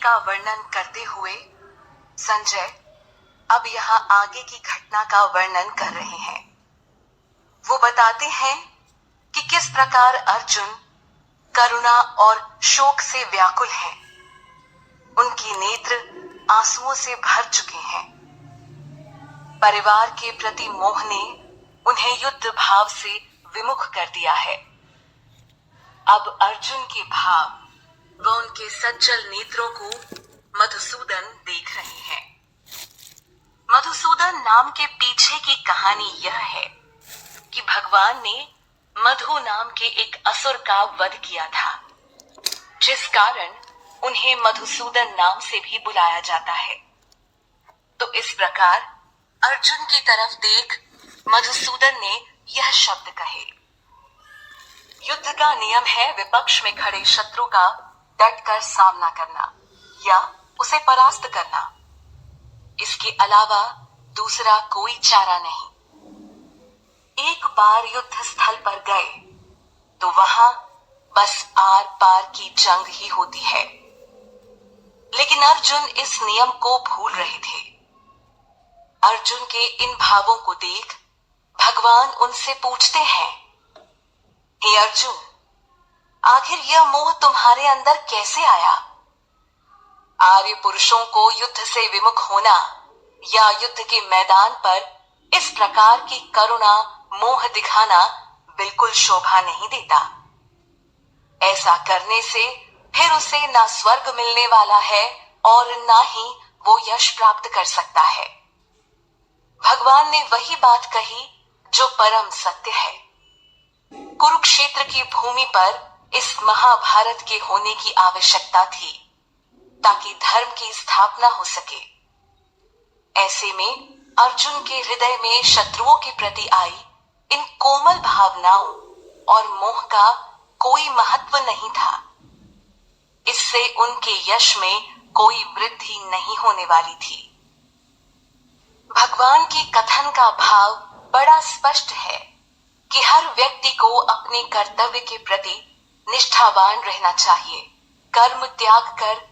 का वर्णन करते हुए संजय अब यहाँ आगे की घटना का वर्णन कर रहे हैं। वो बताते हैं कि किस प्रकार अर्जुन करुणा और शोक से व्याकुल हैं। उनकी नेत्र आंसुओं से भर चुके हैं। परिवार के प्रति मोह ने उन्हें युद्ध भाव से विमुख कर दिया है। अब अर्जुन के भाव व उनके सज्जल नेत्रों को मधुसूदन देख रहे हैं। मधुसूदन नाम के पीछे की कहानी यह है कि भगवान ने मधु नाम के एक असुर का वध किया था, जिस कारण उन्हें मधुसूदन नाम से भी बुलाया जाता है। तो इस प्रकार अर्जुन की तरफ देख मधुसूदन ने यह शब्द कहे। युद्ध का नियम है विपक्ष में खड़े शत्रु का डटकर सामना करना या उसे परास्त करना। इसके अलावा दूसरा कोई चारा नहीं। एक बार युद्ध स्थल पर गए तो वहां बस आर पार की जंग ही होती है। लेकिन अर्जुन इस नियम को भूल रहे थे। अर्जुन के इन भावों को देख भगवान उनसे पूछते हैं, हे अर्जुन, आखिर यह मोह तुम्हारे अंदर कैसे आया? आर्य पुरुषों को युद्ध से विमुख होना या युद्ध के मैदान पर इस प्रकार की करुणा मोह दिखाना बिल्कुल शोभा नहीं देता। ऐसा करने से फिर उसे ना स्वर्ग मिलने वाला है और ना ही वो यश प्राप्त कर सकता है। भगवान ने वही बात कही जो परम सत्य है। कुरुक्षेत्र की भूमि पर इस महाभारत के होने की आवश्यकता थी ताकि धर्म की स्थापना हो सके। ऐसे में अर्जुन के हृदय में शत्रुओं के प्रति आई इन कोमल भावनाओं और मोह का कोई महत्व नहीं था। इससे उनके यश में कोई वृद्धि नहीं होने वाली थी। भगवान की कथन का भाव बड़ा स्पष्ट है कि हर व्यक्ति को अपने कर्तव्य के प्रति निष्ठावान रहना चाहिए। कर्म त्याग कर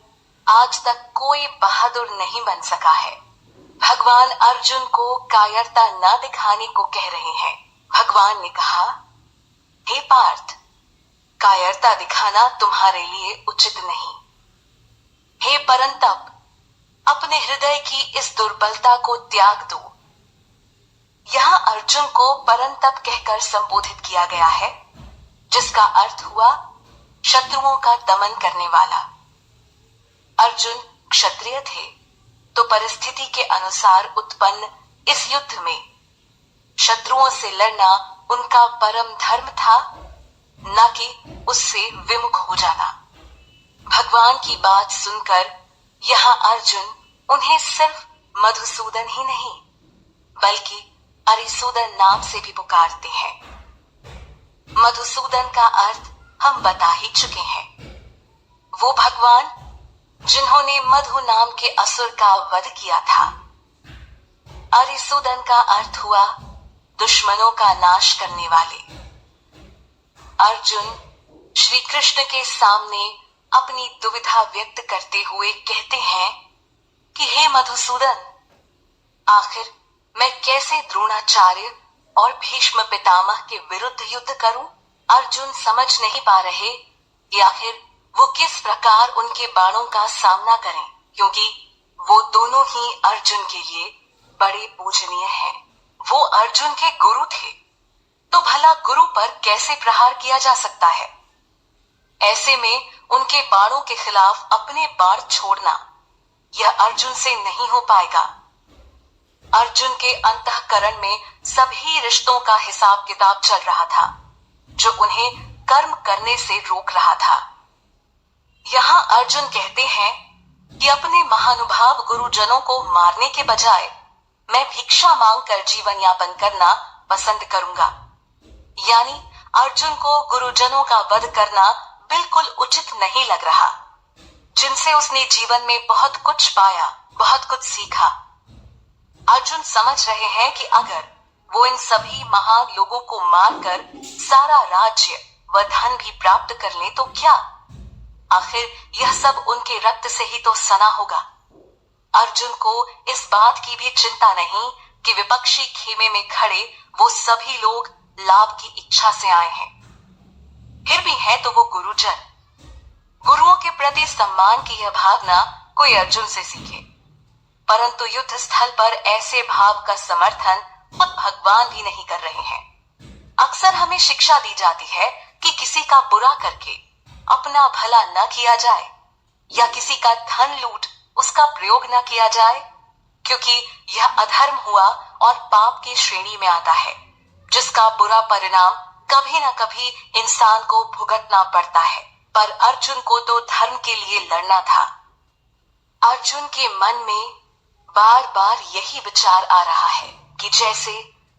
आज तक कोई बहादुर नहीं बन सका है। भगवान अर्जुन को कायरता न दिखाने को कह रहे हैं। भगवान ने कहा, हे पार्थ, कायरता दिखाना तुम्हारे लिए उचित नहीं। हे परंतप, अपने हृदय की इस दुर्बलता को त्याग दो। यहाँ अर्जुन को परंतप कहकर संबोधित किया गया है, जिसका अर्थ हुआ शत्रुओं का दमन करने वाला। अर्जुन क्षत्रिय थे, तो परिस्थिति के अनुसार उत्पन्न इस युद्ध में शत्रुओं से लड़ना उनका परम धर्म था, न कि उससे विमुख हो जाना। भगवान की बात सुनकर यहाँ अर्जुन उन्हें सिर्फ मधुसूदन ही नहीं बल्कि अरिसूदन नाम से भी पुकारते हैं। मधुसूदन का अर्थ हम बता ही चुके हैं। वो भगवान जिन्होंने मधु नाम के असुर का वध किया था। अरिसूदन का अर्थ हुआ दुश्मनों का नाश करने वाले। अर्जुन श्री कृष्ण के सामने अपनी दुविधा व्यक्त करते हुए कहते हैं कि हे मधुसूदन, आखिर मैं कैसे द्रोणाचार्य और भीष्म पितामह के विरुद्ध युद्ध करूं? अर्जुन समझ नहीं पा रहे कि आखिर वो किस प्रकार उनके बाणों का सामना करें, क्योंकि वो दोनों ही अर्जुन के लिए बड़े पूजनीय हैं। वो अर्जुन के गुरु थे, तो भला गुरु पर कैसे प्रहार किया जा सकता है? ऐसे में उनके बाणों के खिलाफ अपने बाण छोड़ना यह अर्जुन से नहीं हो पाएगा। अर्जुन के अंतःकरण में सभी रिश्तों का हिसाब किताब चल रहा था, जो उन्हें कर्म करने से रोक रहा था। यहाँ अर्जुन कहते हैं कि अपने महानुभाव गुरुजनों को मारने के बजाय मैं भिक्षा मांगकर जीवन यापन करना पसंद करूंगा। यानी अर्जुन को गुरुजनों का वध करना बिल्कुल उचित नहीं लग रहा, जिनसे उसने जीवन में बहुत कुछ पाया, बहुत कुछ सीखा। अर्जुन समझ रहे हैं कि अगर वो इन सभी महान लोगों को मारकर सारा राज्य व धन भी प्राप्त कर ले तो क्या? आखिर यह सब उनके रक्त से ही तो सना होगा। अर्जुन को इस बात की भी चिंता नहीं कि विपक्षी खेमे में खड़े वो सभी लोग लाभ की इच्छा से आए हैं। फिर भी है तो वो गुरुजन। गुरुओं के प्रति सम्मान की यह भावना कोई अर्जुन से सीखे। परंतु युद्ध स्थल पर ऐसे भाव का समर्थन खुद भगवान भी नहीं कर रहे हैं। अक्सर हमें शिक्षा दी जाती है कि किसी का बुरा करके अपना भला न किया जाए या किसी का धन लूट उसका प्रयोग न किया जाए, क्योंकि यह अधर्म हुआ और पाप की श्रेणी में आता है, जिसका बुरा परिणाम कभी न कभी इंसान को भुगतना पड़ता है। पर अर्जुन को तो धर्म के लिए लड़ना था। अर्जुन के मन में बार बार यही विचार आ रहा है कि जैसे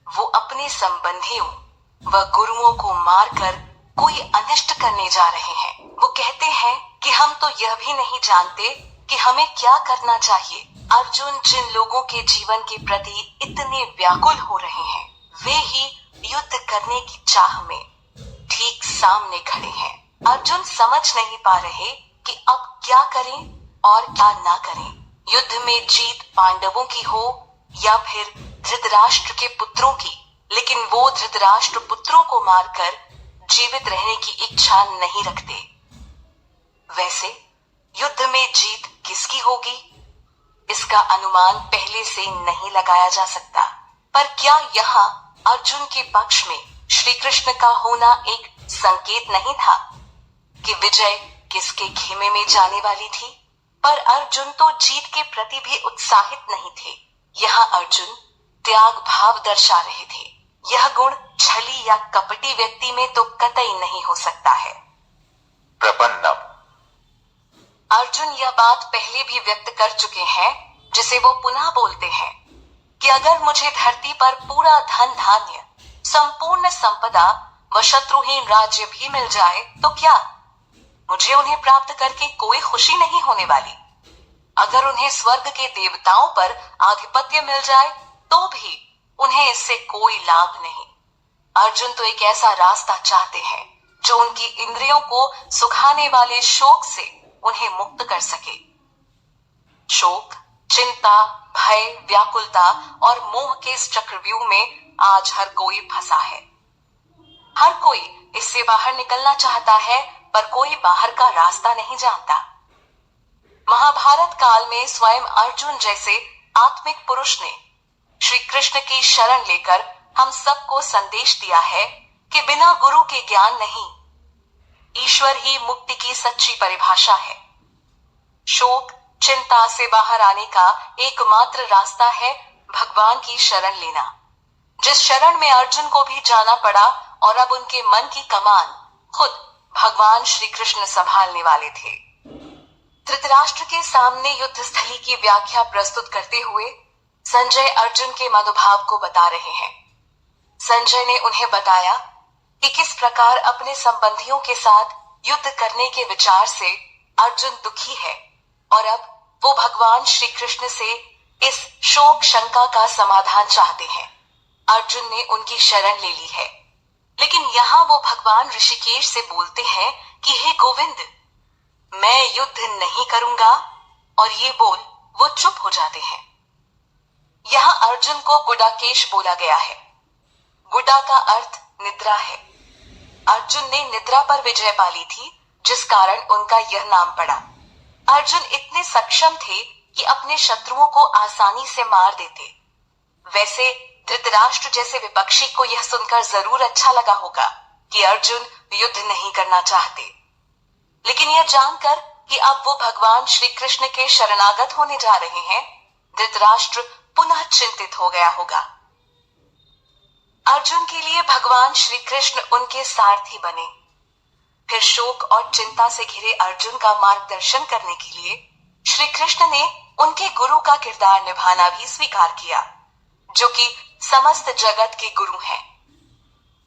वो अपने संबंधियों व गुरुओं को मारकर कोई अनिष्ट करने जा रहे हैं। वो कहते हैं कि हम तो यह भी नहीं जानते कि हमें क्या करना चाहिए। अर्जुन जिन लोगों के जीवन के प्रति इतने व्याकुल हो रहे हैं, वे ही युद्ध करने की चाह में ठीक सामने खड़े हैं। अर्जुन समझ नहीं पा रहे कि अब क्या करें और क्या ना करें। युद्ध में जीत पांडवों की हो या फिर धृतराष्ट्र के पुत्रों की, लेकिन वो धृतराष्ट्र पुत्रों को मारकर जीवित रहने की इच्छा नहीं रखते। वैसे युद्ध में जीत किसकी होगी, इसका अनुमान पहले से नहीं लगाया जा सकता। पर क्या यहाँ अर्जुन के पक्ष में श्री कृष्ण का होना एक संकेत नहीं था कि विजय किसके खेमे में जाने वाली थी? पर अर्जुन तो जीत के प्रति भी उत्साहित नहीं थे। यहाँ अर्जुन त्याग भाव दर्शा रहे थे। यह गुण छली या कपटी व्यक्ति में तो कतई नहीं हो सकता है। प्रपन्नम। अर्जुन यह बात पहले भी व्यक्त कर चुके हैं, जिसे वो पुनः बोलते हैं कि अगर मुझे धरती पर पूरा धन धान्य, संपूर्ण संपदा व शत्रुहीन राज्य भी मिल जाए तो क्या मुझे उन्हें प्राप्त करके कोई खुशी नहीं होने वाली? अगर उन्हें स्वर्ग के देवताओं पर आधिपत्य मिल जाए तो भी उन्हें इससे कोई लाभ नहीं। अर्जुन तो एक ऐसा रास्ता चाहते हैं जो उनकी इंद्रियों को सुखाने वाले शोक से उन्हें मुक्त कर सके। शोक, चिंता, भय, व्याकुलता और मोह के इस चक्रव्यूह में आज हर कोई फंसा है। हर कोई इससे बाहर निकलना चाहता है, पर कोई बाहर का रास्ता नहीं जानता। महाभारत काल में स्वयं अर्जुन जैसे आत्मिक पुरुष ने श्री कृष्ण की शरण लेकर हम सबको संदेश दिया है कि बिना गुरु के ज्ञान नहीं, ईश्वर ही मुक्ति की सच्ची परिभाषा है। शोक, चिंता से बाहर आने का एकमात्र रास्ता है भगवान की शरण लेना, जिस शरण में अर्जुन को भी जाना पड़ा और अब उनके मन की कमान खुद भगवान श्री कृष्ण संभालने वाले थे। धृतराष्ट्र के सामने युद्ध स्थली की व्याख्या प्रस्तुत करते हुए संजय अर्जुन के मनोभाव को बता रहे हैं। संजय ने उन्हें बताया कि किस प्रकार अपने संबंधियों के साथ युद्ध करने के विचार से अर्जुन दुखी है और अब वो भगवान श्री कृष्ण से इस शोक शंका का समाधान चाहते हैं। अर्जुन ने उनकी शरण ले ली है, लेकिन यहाँ वो भगवान ऋषिकेश से बोलते हैं कि हे गोविंद, मैं युद्ध नहीं करूंगा, और ये बोल वो चुप हो जाते हैं। यहाँ अर्जुन को गुडाकेश बोला गया है। गुडा का अर्थ निद्रा है। अर्जुन ने निद्रा पर विजय पाली थी, जिस कारण उनका यह नाम पड़ा। अर्जुन इतने सक्षम थे कि अपने शत्रुओं को आसानी से मार देते। वैसे धृतराष्ट्र जैसे विपक्षी को यह सुनकर जरूर अच्छा लगा होगा कि अर्जुन युद्ध नहीं करना चाहते, लेकिन यह जानकर कि अब वो भगवान श्री कृष्ण के शरणागत होने जा रहे हैं, धृतराष्ट्र पुनः चिंतित हो गया होगा। अर्जुन के लिए भगवान श्री कृष्ण उनके सारथी बने। फिर शोक और चिंता से घिरे अर्जुन का मार्गदर्शन करने के लिए श्री कृष्ण ने उनके गुरु का किरदार निभाना भी स्वीकार किया, जो कि समस्त जगत के गुरु हैं।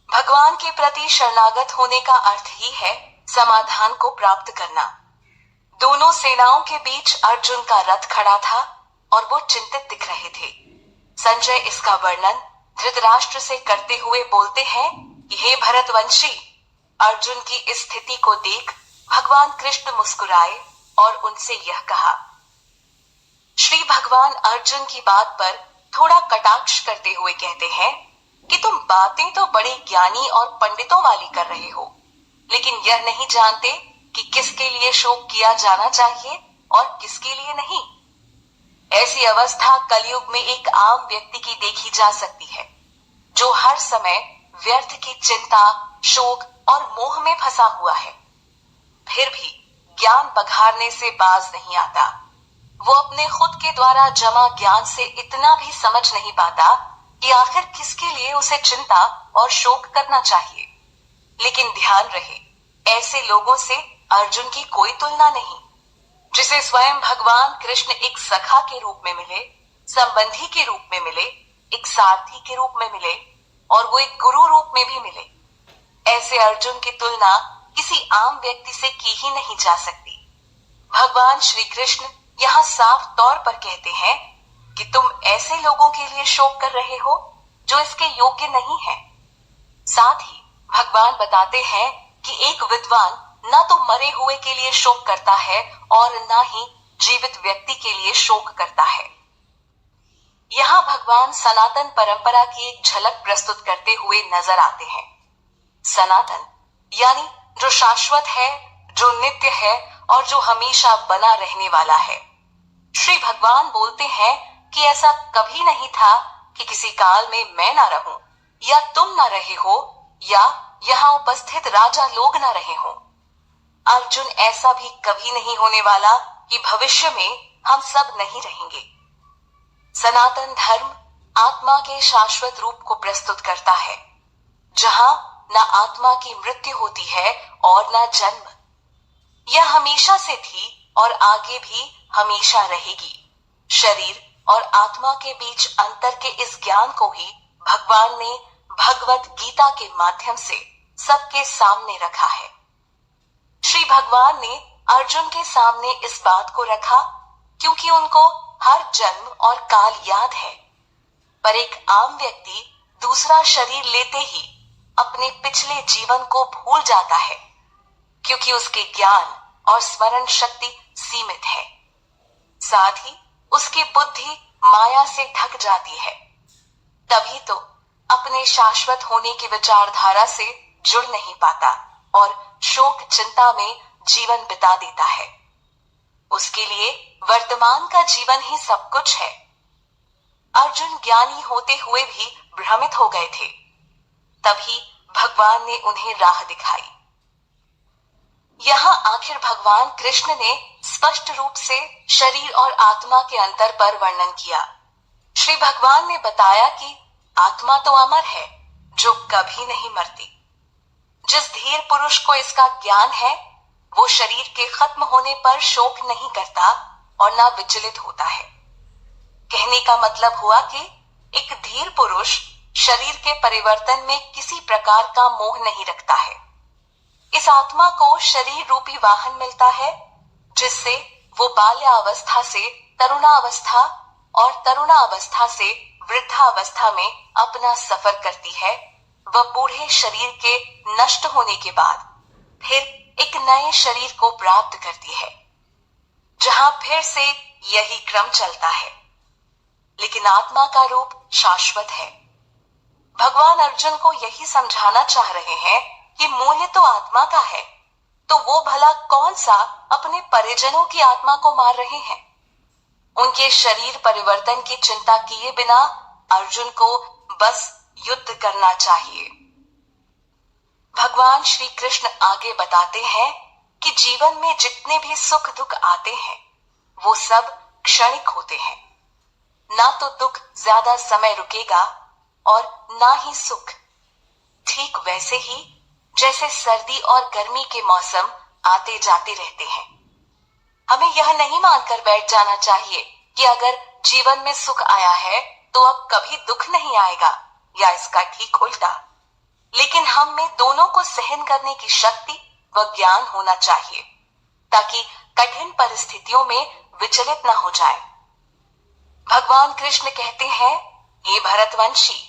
भगवान के प्रति शरणागत होने का अर्थ ही है समाधान को प्राप्त करना। दोनों सेनाओं के बीच अर्जुन का रथ खड़ा था और वो चिंतित दिख रहे थे। संजय इसका वर्णन धृतराष्ट्र से करते हुए बोलते हैं कि हे भरतवंशी, अर्जुन की इस स्थिति को देख भगवान कृष्ण मुस्कुराए और उनसे यह कहा। श्री भगवान अर्जुन की बात पर थोड़ा कटाक्ष करते हुए कहते हैं कि तुम बातें तो बड़े ज्ञानी और पंडितों वाली कर रहे हो, लेकिन यह नहीं जानते कि किसके लिए शोक किया जाना चाहिए और किसके लिए नहीं। ऐसी अवस्था कलयुग में एक आम व्यक्ति की देखी जा सकती है, जो हर समय व्यर्थ की चिंता, शोक और मोह में फंसा हुआ है, फिर भी ज्ञान बघारने से बाज नहीं आता। वो अपने खुद के द्वारा जमा ज्ञान से इतना भी समझ नहीं पाता कि आखिर किसके लिए उसे चिंता और शोक करना चाहिए। लेकिन ध्यान रहे, ऐसे लोगों से अर्जुन की कोई तुलना नहीं, जिसे स्वयं भगवान कृष्ण एक सखा के रूप में मिले, संबंधी के रूप में मिले, एक सारथी के रूप में मिले और वो एक गुरु रूप में भी मिले। ऐसे अर्जुन की तुलना किसी आम व्यक्ति से की ही नहीं जा सकती। भगवान श्री कृष्ण यहाँ साफ तौर पर कहते हैं कि तुम ऐसे लोगों के लिए शोक कर रहे हो जो इसके योग्य नहीं है। साथ ही भगवान बताते हैं कि एक विद्वान न तो मरे हुए के लिए शोक करता है और न ही जीवित व्यक्ति के लिए शोक करता है। यहाँ भगवान सनातन परंपरा की एक झलक प्रस्तुत करते हुए नजर आते हैं। सनातन यानी जो शाश्वत है, जो नित्य है और जो हमेशा बना रहने वाला है। श्री भगवान बोलते हैं कि ऐसा कभी नहीं था कि किसी काल में मैं ना रहूं, या तुम ना रहे हो, या यहाँ उपस्थित राजा लोग ना रहे हो। अर्जुन, ऐसा भी कभी नहीं होने वाला कि भविष्य में हम सब नहीं रहेंगे। सनातन धर्म आत्मा के शाश्वत रूप को प्रस्तुत करता है, जहां न आत्मा की मृत्यु होती है और न जन्म। यह हमेशा से थी और आगे भी हमेशा रहेगी। शरीर और आत्मा के बीच अंतर के इस ज्ञान को ही भगवान ने भगवत गीता के माध्यम से सबके सामने रखा है। श्री भगवान ने अर्जुन के सामने इस बात को रखा क्योंकि उनको हर जन्म और काल याद है, पर एक आम व्यक्ति दूसरा शरीर लेते ही अपने पिछले जीवन को भूल जाता है, क्योंकि उसके ज्ञान और स्मरण शक्ति सीमित है। साथ ही उसकी बुद्धि माया से ढक जाती है। तभी तो अपने शाश्वत होने की विचारधारा से जुड़ नहीं पाता और शोक चिंता में जीवन बिता देता है। उसके लिए वर्तमान का जीवन ही सब कुछ है। अर्जुन ज्ञानी होते हुए भी भ्रमित हो गए थे। तभी भगवान ने उन्हें राह दिखाई। यहाँ आखिर भगवान कृष्ण ने स्पष्ट रूप से शरीर और आत्मा के अंतर पर वर्णन किया। श्री भगवान ने बताया कि आत्मा तो अमर है, जो कभी नहीं मरती। जिस धीर पुरुष को इसका ज्ञान है, वो शरीर के खत्म होने पर शोक नहीं करता और ना विचलित होता है। कहने का मतलब हुआ कि एक धीर पुरुष शरीर के परिवर्तन में किसी प्रकार का मोह नहीं रखता है। इस आत्मा को शरीर रूपी वाहन मिलता है, जिससे वो बाल्यावस्था से तरुणावस्था और तरुणावस्था से वृद्धावस्था में अपना सफर करती है। वह बूढ़े शरीर के नष्ट होने के बाद फिर एक नए शरीर को प्राप्त करती है, जहां फिर से यही क्रम चलता है। लेकिन आत्मा का रूप शाश्वत है। भगवान अर्जुन को यही समझाना चाह रहे हैं कि मूल्य तो आत्मा का है, तो वो भला कौन सा अपने परिजनों की आत्मा को मार रहे हैं। उनके शरीर परिवर्तन की चिंता किए बिना अर्जुन को बस युद्ध करना चाहिए। भगवान श्री कृष्ण आगे बताते हैं कि जीवन में जितने भी सुख दुख आते हैं, वो सब क्षणिक होते हैं। ना तो दुख ज्यादा समय रुकेगा और ना ही सुख। ठीक वैसे ही जैसे सर्दी और गर्मी के मौसम आते जाते रहते हैं। हमें यह नहीं मानकर बैठ जाना चाहिए कि अगर जीवन में सुख आया है तो अब कभी दुख नहीं आएगा, या इसका ठीक उल्टा। लेकिन हम में दोनों को सहन करने की शक्ति व ज्ञान होना चाहिए, ताकि कठिन परिस्थितियों में विचलित न हो जाए। भगवान कृष्ण कहते हैं, हे भरतवंशी,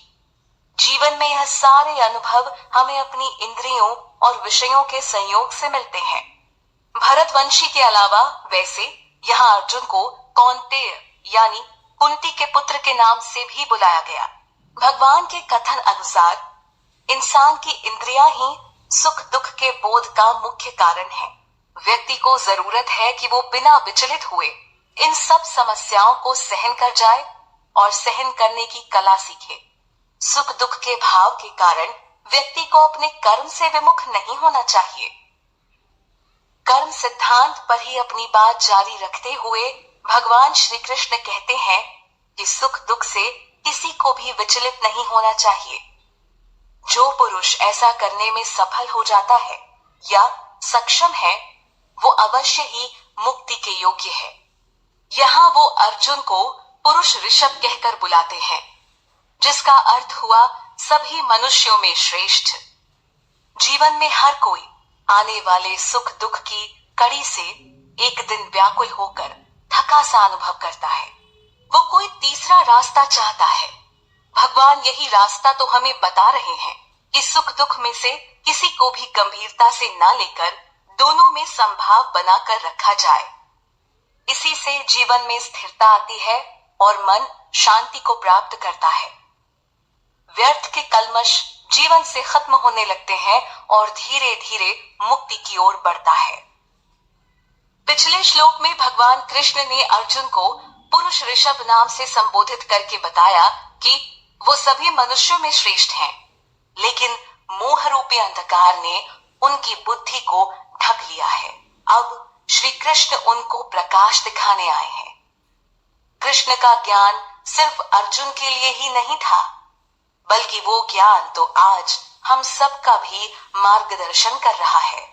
जीवन में यह सारे अनुभव हमें अपनी इंद्रियों और विषयों के संयोग से मिलते हैं। भरतवंशी के अलावा वैसे यहाँ अर्जुन को कौन्तेय यानी कुंती के पुत्र के नाम से भी बुलाया गया। भगवान के कथन अनुसार इंसान की इंद्रियां ही सुख दुख के बोध का मुख्य कारण है। व्यक्ति को जरूरत है कि वो बिना विचलित हुए इन सब समस्याओं को सहन कर जाए और सहन करने की कला सीखे। सुख दुख के भाव के कारण व्यक्ति को अपने कर्म से विमुख नहीं होना चाहिए। कर्म सिद्धांत पर ही अपनी बात जारी रखते हुए भगवान श्री कृष्ण कहते हैं कि सुख दुख से किसी को भी विचलित नहीं होना चाहिए। जो पुरुष ऐसा करने में सफल हो जाता है या सक्षम है वो अवश्य ही मुक्ति के योग्य है। यहाँ वो अर्जुन को पुरुष ऋषभ कहकर बुलाते हैं, जिसका अर्थ हुआ सभी मनुष्यों में श्रेष्ठ। जीवन में हर कोई आने वाले सुख दुख की कड़ी से एक दिन व्याकुल होकर थका सा अनुभव करता है। वो कोई तीसरा रास्ता चाहता है। भगवान यही रास्ता तो हमें बता रहे हैं कि सुख दुख में से किसी को भी गंभीरता से ना लेकर दोनों में संभाव बनाकर रखा जाए। इसी से जीवन में स्थिरता आती है और मन शांति को प्राप्त करता है। व्यर्थ के कल्मश जीवन से खत्म होने लगते हैं और धीरे धीरे मुक्ति की ओर बढ़ता है। पिछले श्लोक में भगवान कृष्ण ने अर्जुन को पुरुष ऋषभ नाम से संबोधित करके बताया कि वो सभी मनुष्यों में श्रेष्ठ हैं, लेकिन मोह रूपी अंधकार ने उनकी बुद्धि को ढक लिया है। अब श्री कृष्ण उनको प्रकाश दिखाने आए हैं। कृष्ण का ज्ञान सिर्फ अर्जुन के लिए ही नहीं था, बल्कि वो ज्ञान तो आज हम सब का भी मार्गदर्शन कर रहा है।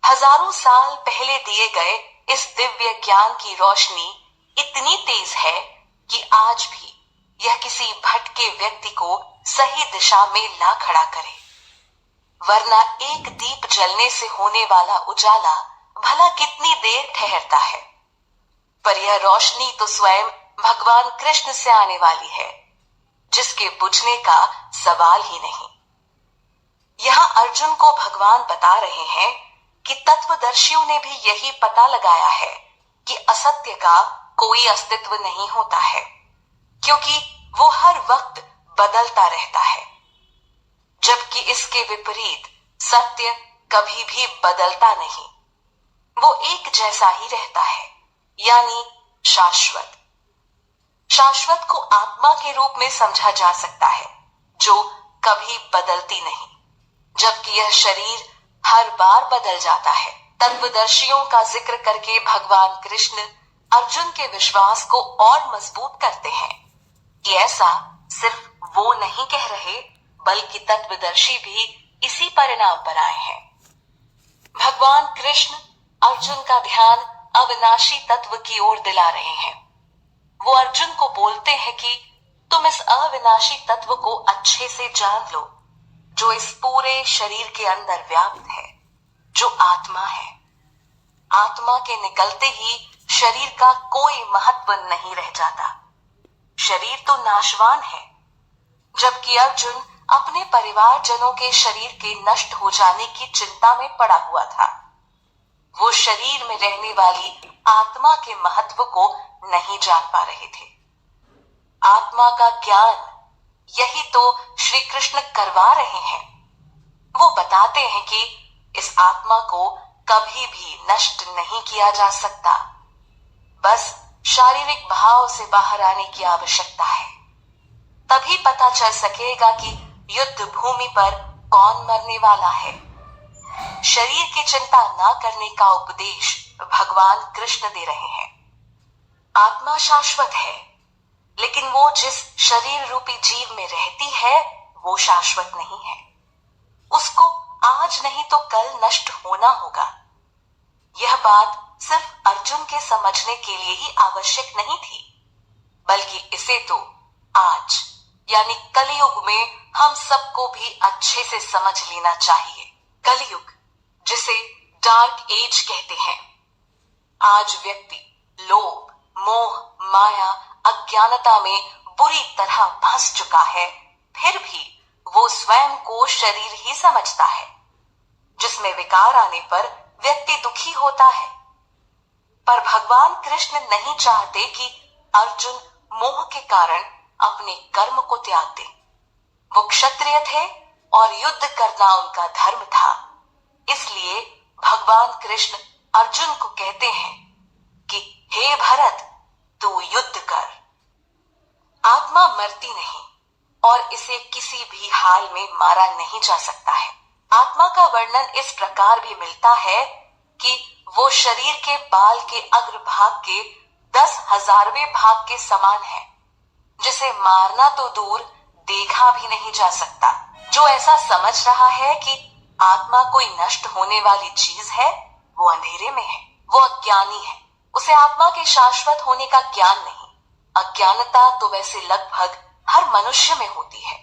हजारों साल पहले दिए गए इस दिव्य ज्ञान की रोशनी इतनी तेज है कि आज भी यह किसी भटके व्यक्ति को सही दिशा में ला खड़ा करे। वरना एक दीप जलने से होने वाला उजाला भला कितनी देर ठहरता है, पर यह रोशनी तो स्वयं भगवान कृष्ण से आने वाली है, जिसके बुझने का सवाल ही नहीं। यहाँ अर्जुन को भगवान बता रहे हैं कि तत्वदर्शियों ने भी यही पता लगाया है कि असत्य का कोई अस्तित्व नहीं होता है, क्योंकि वो हर वक्त बदलता रहता है, जबकि इसके विपरीत सत्य कभी भी बदलता नहीं। वो एक जैसा ही रहता है, यानी शाश्वत। शाश्वत को आत्मा के रूप में समझा जा सकता है, जो कभी बदलती नहीं, जबकि यह शरीर हर बार बदल जाता है। तत्वदर्शियों का जिक्र करके भगवान कृष्ण अर्जुन के विश्वास को और मजबूत करते हैं कि ऐसा सिर्फ वो नहीं कह रहे, बल्कि तत्वदर्शी भी इसी परिणाम पर आए हैं। भगवान कृष्ण अर्जुन का ध्यान अविनाशी तत्व की ओर दिला रहे हैं। वो अर्जुन को बोलते हैं कि तुम इस अविनाशी तत्व को अच्छे से जान लो, जो इस पूरे शरीर के अंदर व्याप्त है, जो आत्मा है। आत्मा के निकलते ही शरीर का कोई महत्व नहीं रह जाता। शरीर तो नाशवान है, जबकि अर्जुन अपने परिवारजनों के शरीर के नष्ट हो जाने की चिंता में पड़ा हुआ था। वो शरीर में रहने वाली आत्मा के महत्व को नहीं जान पा रहे थे। आत्मा का ज्ञान यही तो श्री कृष्ण करवा रहे हैं। वो बताते हैं कि इस आत्मा को कभी भी नष्ट नहीं किया जा सकता, बस शारीरिक भाव से बाहर आने की आवश्यकता है। तभी पता चल सकेगा कि युद्ध भूमि पर कौन मरने वाला है। शरीर की चिंता ना करने का उपदेश भगवान कृष्ण दे रहे हैं। आत्मा शाश्वत है, लेकिन वो जिस शरीर रूपी जीव में रहती है वो शाश्वत नहीं है। उसको आज नहीं तो कल नष्ट होना होगा। यह बात सिर्फ अर्जुन के समझने के लिए ही आवश्यक नहीं थी, बल्कि इसे तो आज यानी कलयुग में हम सबको भी अच्छे से समझ लेना चाहिए। कलयुग, जिसे डार्क एज कहते हैं। आज व्यक्ति लोभ, मोह, माया, अज्ञानता में बुरी तरह फंस चुका है, फिर भी वो स्वयं को शरीर ही समझता है, जिसमें विकार आने पर व्यक्ति दुखी होता है। पर भगवान कृष्ण नहीं चाहते कि अर्जुन मोह के कारण अपने कर्म को त्याग दे। वो क्षत्रिय थे और युद्ध करना उनका धर्म था। इसलिए भगवान कृष्ण अर्जुन को कहते हैं कि हे भरत, तू युद्ध कर। आत्मा मरती नहीं और इसे किसी भी हाल में मारा नहीं जा सकता है। आत्मा का वर्णन इस प्रकार भी मिलता है कि वो शरीर के बाल के अग्रभाग के 10,000वें भाग के समान है, जिसे मारना तो दूर देखा भी नहीं जा सकता। जो ऐसा समझ रहा है कि आत्मा कोई नष्ट होने वाली चीज है, वो अंधेरे में है, वो अज्ञानी है। उसे आत्मा के शाश्वत होने का ज्ञान नहीं। अज्ञानता तो वैसे लगभग हर मनुष्य में होती है,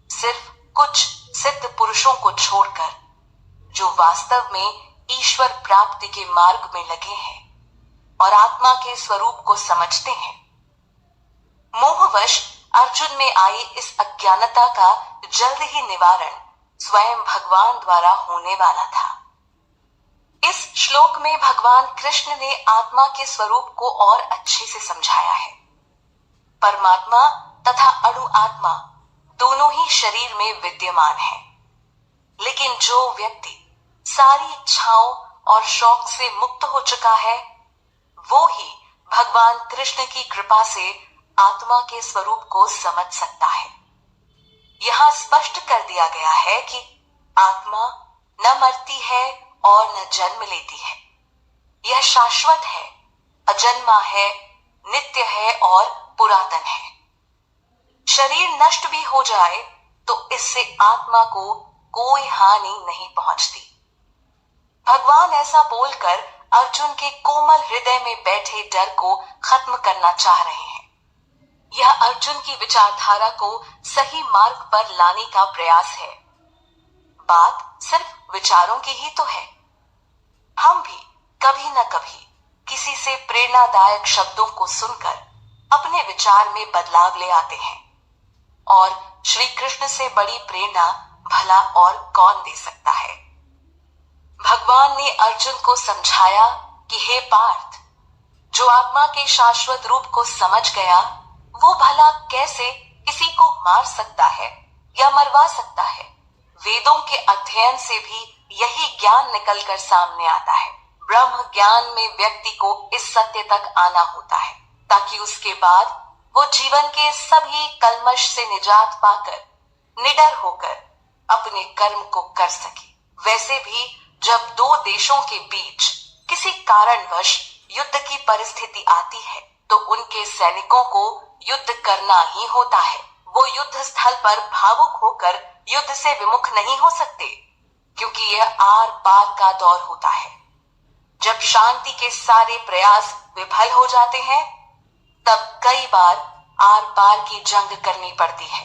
सिर्फ कुछ सिद्ध पुरुषों को छोड़कर, जो वास्तव में ईश्वर प्राप्ति के मार्ग में लगे हैं और आत्मा के स्वरूप को समझते हैं। मोहवश अर्जुन में आई इस अज्ञानता का जल्द ही निवारण स्वयं भगवान द्वारा होने वाला था। इस श्लोक में भगवान कृष्ण ने आत्मा के स्वरूप को और अच्छे से समझाया है। परमात्मा तथा अणु आत्मा दोनों ही शरीर में विद्यमान है, लेकिन जो व्यक्ति सारी इच्छाओं और शौक से मुक्त हो चुका है, वो ही भगवान कृष्ण की कृपा से आत्मा के स्वरूप को समझ सकता है। यहाँ स्पष्ट कर दिया गया है कि आत्मा न मरती है और न जन्म लेती है। यह शाश्वत है, अजन्मा है, नित्य है और पुरातन है। शरीर नष्ट भी हो जाए तो इससे आत्मा को कोई हानि नहीं पहुंचती। भगवान ऐसा बोलकर अर्जुन के कोमल हृदय में बैठे डर को खत्म करना चाह रहे हैं। यह अर्जुन की विचारधारा को सही मार्ग पर लाने का प्रयास है। बात सिर्फ विचारों की ही तो है। हम भी कभी न कभी किसी से प्रेरणादायक शब्दों को सुनकर अपने विचार में बदलाव ले आते हैं, और श्री कृष्ण से बड़ी प्रेरणा भला और कौन दे सकता है। भगवान ने अर्जुन को समझाया कि हे पार्थ, जो आत्मा के शाश्वत रूप को समझ गया, वो भला कैसे किसी को मार सकता है या मरवा सकता है। वेदों के अध्ययन से भी यही ज्ञान निकलकर सामने आता है। ब्रह्म ज्ञान में व्यक्ति को इस सत्य तक आना होता है, ताकि उसके बाद वो जीवन के सभी कल्मश से निजात पाकर निडर होकर अपने कर्म को कर सके। वैसे भी जब दो देशों के बीच किसी कारणवश युद्ध की परिस्थिति आती है, तो उनके सैनिकों को युद्ध करना ही होता है। वो युद्ध स्थल पर भावुक होकर युद्ध से विमुख नहीं हो सकते, क्योंकि यह आर पार का दौर होता है। जब शांति के सारे प्रयास विफल हो जाते हैं, तब कई बार आर पार की जंग करनी पड़ती है,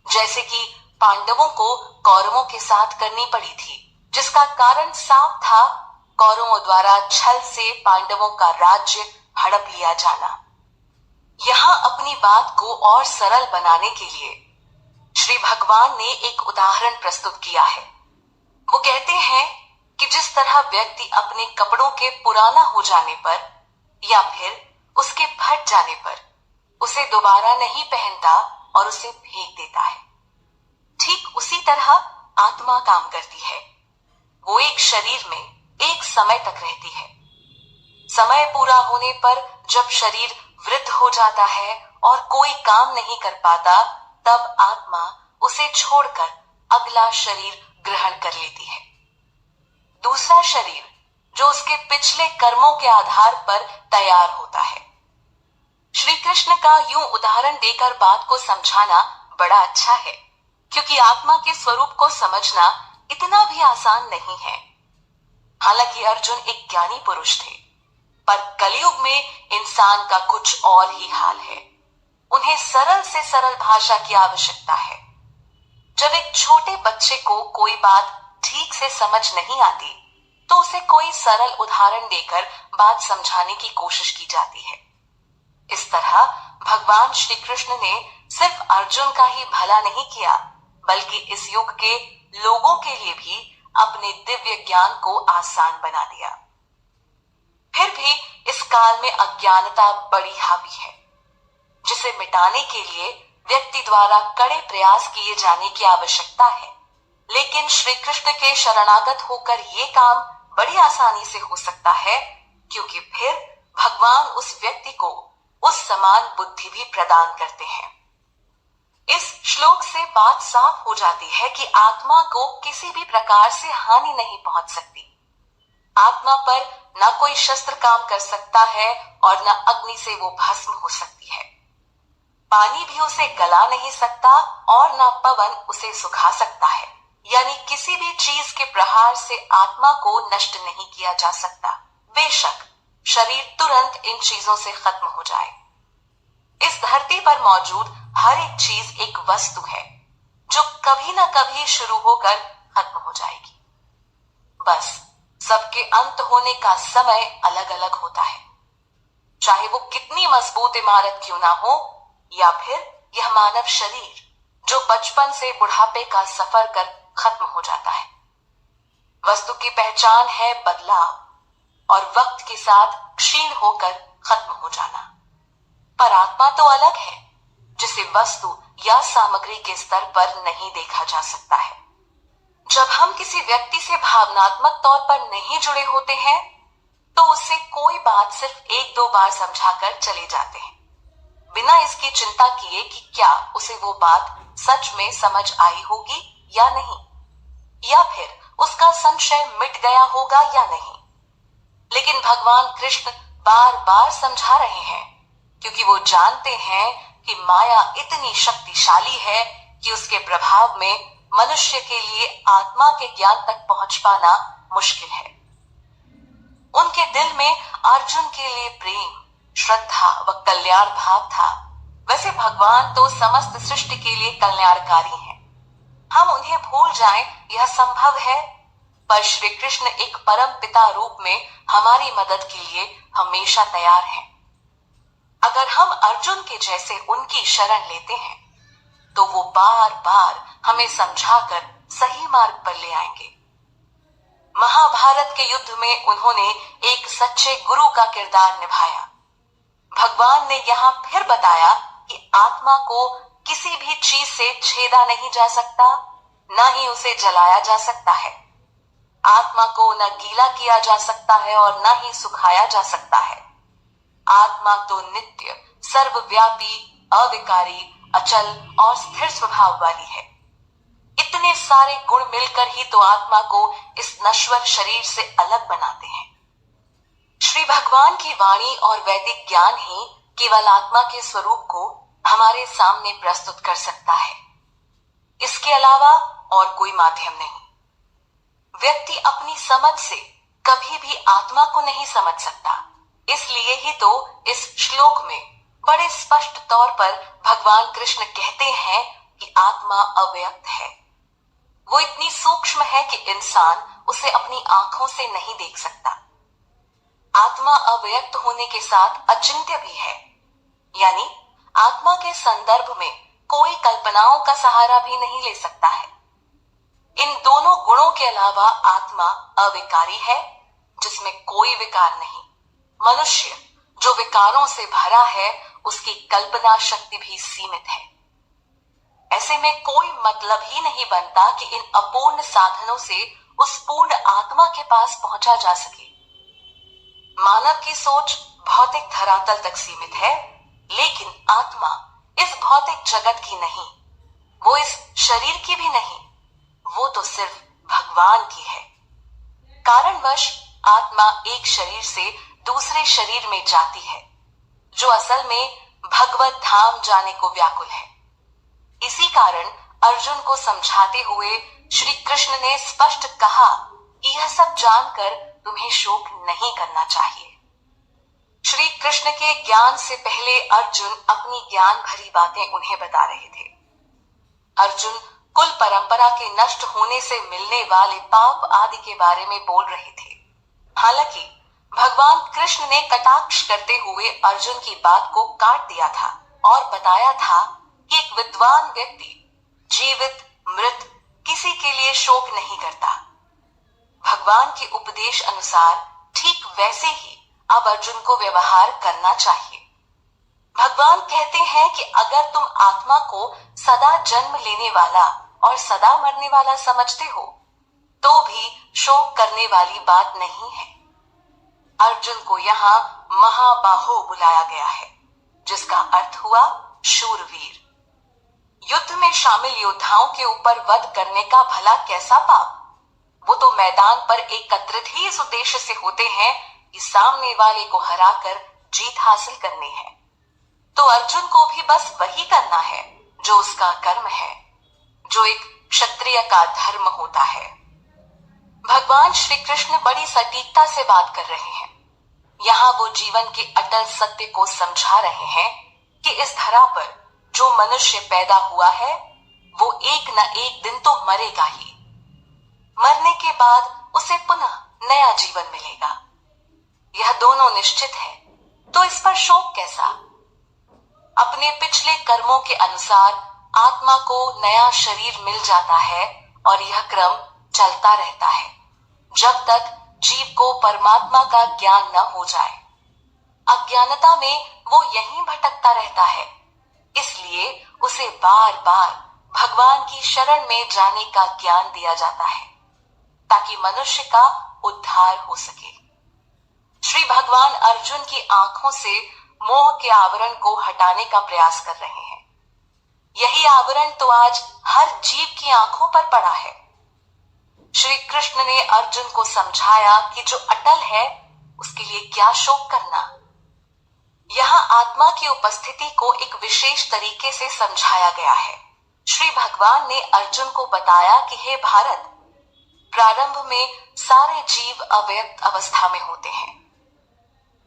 जैसे कि पांडवों को कौरवों के साथ करनी पड़ी थी, जिसका कारण साफ था कौरवों द्वारा छल से पांडवों का राज्य हड़प लिया जाना। यहाँ अपनी बात को और सरल बनाने के लिए श्री भगवान ने एक उदाहरण प्रस्तुत किया है। वो कहते हैं कि जिस तरह व्यक्ति अपने कपड़ों के पुराना हो जाने पर या फिर उसके फट जाने पर उसे दोबारा नहीं पहनता और उसे फेंक देता है, ठीक उसी तरह आत्मा काम करती है। वो एक शरीर में एक समय तक रहती है। समय पूरा होने पर जब शरीर वृद्ध हो जाता है और कोई काम नहीं कर पाता, तब आत्मा उसे छोड़कर अगला शरीर ग्रहण कर लेती है। दूसरा शरीर जो उसके पिछले कर्मों के आधार पर तैयार होता है। श्री कृष्ण का यूं उदाहरण देकर बात को समझाना बड़ा अच्छा है, क्योंकि आत्मा के स्वरूप को समझना इतना भी आसान नहीं है। हालांकि अर्जुन एक ज्ञानी पुरुष थे, पर कलयुग में इंसान का कुछ और ही हाल है। उन्हें सरल से सरल भाषा की आवश्यकता है। जब एक छोटे बच्चे को कोई बात ठीक से समझ नहीं आती, तो उसे कोई सरल उदाहरण देकर बात समझाने की कोशिश की जाती है। इस तरह भगवान श्री कृष्ण ने सिर्फ अर्जुन का ही भला नहीं किया, बल्कि इस युग के लोगों के लिए भी अपने दिव्य ज्ञान को आसान बना दिया। फिर भी इस काल में अज्ञानता बड़ी हावी है, जिसे मिटाने के लिए व्यक्ति द्वारा कड़े प्रयास किए जाने की आवश्यकता है। लेकिन श्री कृष्ण के शरणागत होकर ये काम बड़ी आसानी से हो सकता है, क्योंकि फिर भगवान उस व्यक्ति को उस समान बुद्धि भी प्रदान करते हैं। इस श्लोक से बात साफ हो जाती है कि आत्मा को किसी भी प्रकार से हानि नहीं पहुंच सकती। आत्मा पर न कोई शस्त्र काम कर सकता है और न अग्नि से वो भस्म हो सकती है। पानी भी उसे गला नहीं सकता और न पवन उसे सुखा सकता है। यानी किसी भी चीज के प्रहार से आत्मा को नष्ट नहीं किया जा सकता, बेशक शरीर तुरंत इन चीजों से खत्म हो जाए। इस धरती पर मौजूद हर एक चीज एक वस्तु है जो कभी ना कभी शुरू होकर खत्म हो जाएगी। बस सबके अंत होने का समय अलग अलग होता है, चाहे वो कितनी मजबूत इमारत क्यों ना हो, या फिर यह मानव शरीर जो बचपन से बुढ़ापे का सफर कर खत्म हो जाता है। वस्तु की पहचान है बदलाव और वक्त के साथ क्षीण होकर खत्म हो जाना। पर आत्मा तो अलग है, जिसे वस्तु या सामग्री के स्तर पर नहीं देखा जा सकता है। जब हम किसी व्यक्ति से भावनात्मक तौर पर नहीं जुड़े होते हैं, तो उससे कोई बात सिर्फ एक दो बार समझाकर चले जाते हैं, बिना इसकी चिंता किए कि क्या उसे वो बात सच में समझ आई होगी या नहीं, या फिर उसका संशय मिट गया होगा या नहीं। लेकिन भगवान कृष्ण बार बार समझा रहे हैं, क्योंकि वो जानते हैं कि माया इतनी शक्तिशाली है कि उसके प्रभाव में मनुष्य के लिए आत्मा के ज्ञान तक पहुंच पाना मुश्किल है। उनके दिल में अर्जुन के लिए प्रेम, श्रद्धा व कल्याण भाव था। वैसे भगवान तो समस्त सृष्टि के लिए कल्याणकारी हैं। हम उन्हें भूल जाएं यह संभव है, पर श्री कृष्ण एक परम पिता रूप में हमारी मदद के लिए हमेशा तैयार हैं। अगर हम अर्जुन के जैसे उनकी शरण लेते हैं, तो वो बार बार हमें समझाकर सही मार्ग पर ले आएंगे। महाभारत के युद्ध में उन्होंने एक सच्चे गुरु का किरदार निभाया। भगवान ने यहाँ फिर बताया कि आत्मा को किसी भी चीज से छेदा नहीं जा सकता, न ही उसे जलाया जा सकता है। आत्मा को न गीला किया जा सकता है और न ही सुखाया जा सकता है। आत्मा तो नित्य, सर्वव्यापी, अविकारी, अचल और स्थिर स्वभाव वाली है। इतने सारे गुण मिलकर ही तो आत्मा को इस नश्वर शरीर से अलग बनाते हैं। श्री भगवान की वाणी और वैदिक ज्ञान ही केवल आत्मा के स्वरूप को हमारे सामने प्रस्तुत कर सकता है। इसके अलावा और कोई माध्यम नहीं। व्यक्ति अपनी समझ से कभी भी आत्मा को नहीं समझ सकता। इसलिए ही तो इस श्लोक में बड़े स्पष्ट तौर पर भगवान कृष्ण कहते हैं कि आत्मा अव्यक्त है। वो इतनी सूक्ष्म है कि इंसान उसे अपनी आंखों से नहीं देख सकता। आत्मा अव्यक्त होने के साथ अचिंत्य भी है, यानी आत्मा के संदर्भ में कोई कल्पनाओं का सहारा भी नहीं ले सकता है। इन दोनों गुणों के अलावा आत्मा अविकारी है, जिसमें कोई विकार नहीं। मनुष्य जो विकारों से भरा है, उसकी कल्पना शक्ति भी सीमित है। ऐसे में कोई मतलब ही नहीं बनता कि इन अपूर्ण साधनों से उस पूर्ण आत्मा के पास पहुंचा जा सके। मानव की सोच भौतिक धरातल तक सीमित है, लेकिन आत्मा इस भौतिक जगत की नहीं, वो इस शरीर की भी नहीं, वो तो सिर्फ भगवान की है। कारणवश आत्मा एक शरीर से दूसरे शरीर में जाती है, जो असल में भगवत धाम जाने को व्याकुल है। इसी कारण अर्जुन को समझाते हुए श्री कृष्ण ने स्पष्ट कहा कि यह सब जानकर तुम्हें शोक नहीं करना चाहिए। श्री कृष्ण के ज्ञान से पहले अर्जुन अपनी ज्ञान भरी बातें उन्हें बता रहे थे। अर्जुन कुल परंपरा के नष्ट होने से मिलने वाले पाप आदि के बारे में बोल रहे थे। हालांकि भगवान कृष्ण ने कटाक्ष करते हुए अर्जुन की बात को काट दिया था और बताया था कि एक विद्वान व्यक्ति जीवित मृत किसी के लिए शोक नहीं करता। भगवान के उपदेश अनुसार ठीक वैसे ही अब अर्जुन को व्यवहार करना चाहिए। भगवान कहते हैं कि अगर तुम आत्मा को सदा जन्म लेने वाला और सदा मरने वाला समझते हो तो भी शोक करने वाली बात नहीं है। अर्जुन को यहाँ महाबाहो बुलाया गया है, जिसका अर्थ हुआ शूरवीर। युद्ध में शामिल योद्धाओं के ऊपर वध करने का भला कैसा पाप? वो तो मैदान पर एकत्रित ही इस उद्देश्य से होते हैं कि सामने वाले को हराकर जीत हासिल करनी है। तो अर्जुन को भी बस वही करना है जो उसका कर्म है, जो एक क्षत्रिय का धर्म होता है। भगवान श्री कृष्ण बड़ी सटीकता से बात कर रहे हैं। यहाँ वो जीवन के अटल सत्य को समझा रहे हैं कि इस धरा पर जो मनुष्य पैदा हुआ है वो एक न एक दिन तो मरेगा ही। मरने के बाद उसे पुनः नया जीवन मिलेगा। यह दोनों निश्चित है, तो इस पर शोक कैसा? अपने पिछले कर्मों के अनुसार आत्मा को नया शरीर मिल जाता है और यह क्रम चलता रहता है जब तक जीव को परमात्मा का ज्ञान न हो जाए। अज्ञानता में वो यहीं भटकता रहता है, इसलिए उसे बार बार भगवान की शरण में जाने का ज्ञान दिया जाता है ताकि मनुष्य का उद्धार हो सके। श्री भगवान अर्जुन की आंखों से मोह के आवरण को हटाने का प्रयास कर रहे हैं। यही आवरण तो आज हर जीव की आंखों पर पड़ा है। श्री कृष्ण ने अर्जुन को समझाया कि जो अटल है उसके लिए क्या शोक करना। यहाँ आत्मा की उपस्थिति को एक विशेष तरीके से समझाया गया है। श्री भगवान ने अर्जुन को बताया कि हे भारत, प्रारंभ में सारे जीव अव्यक्त अवस्था में होते हैं,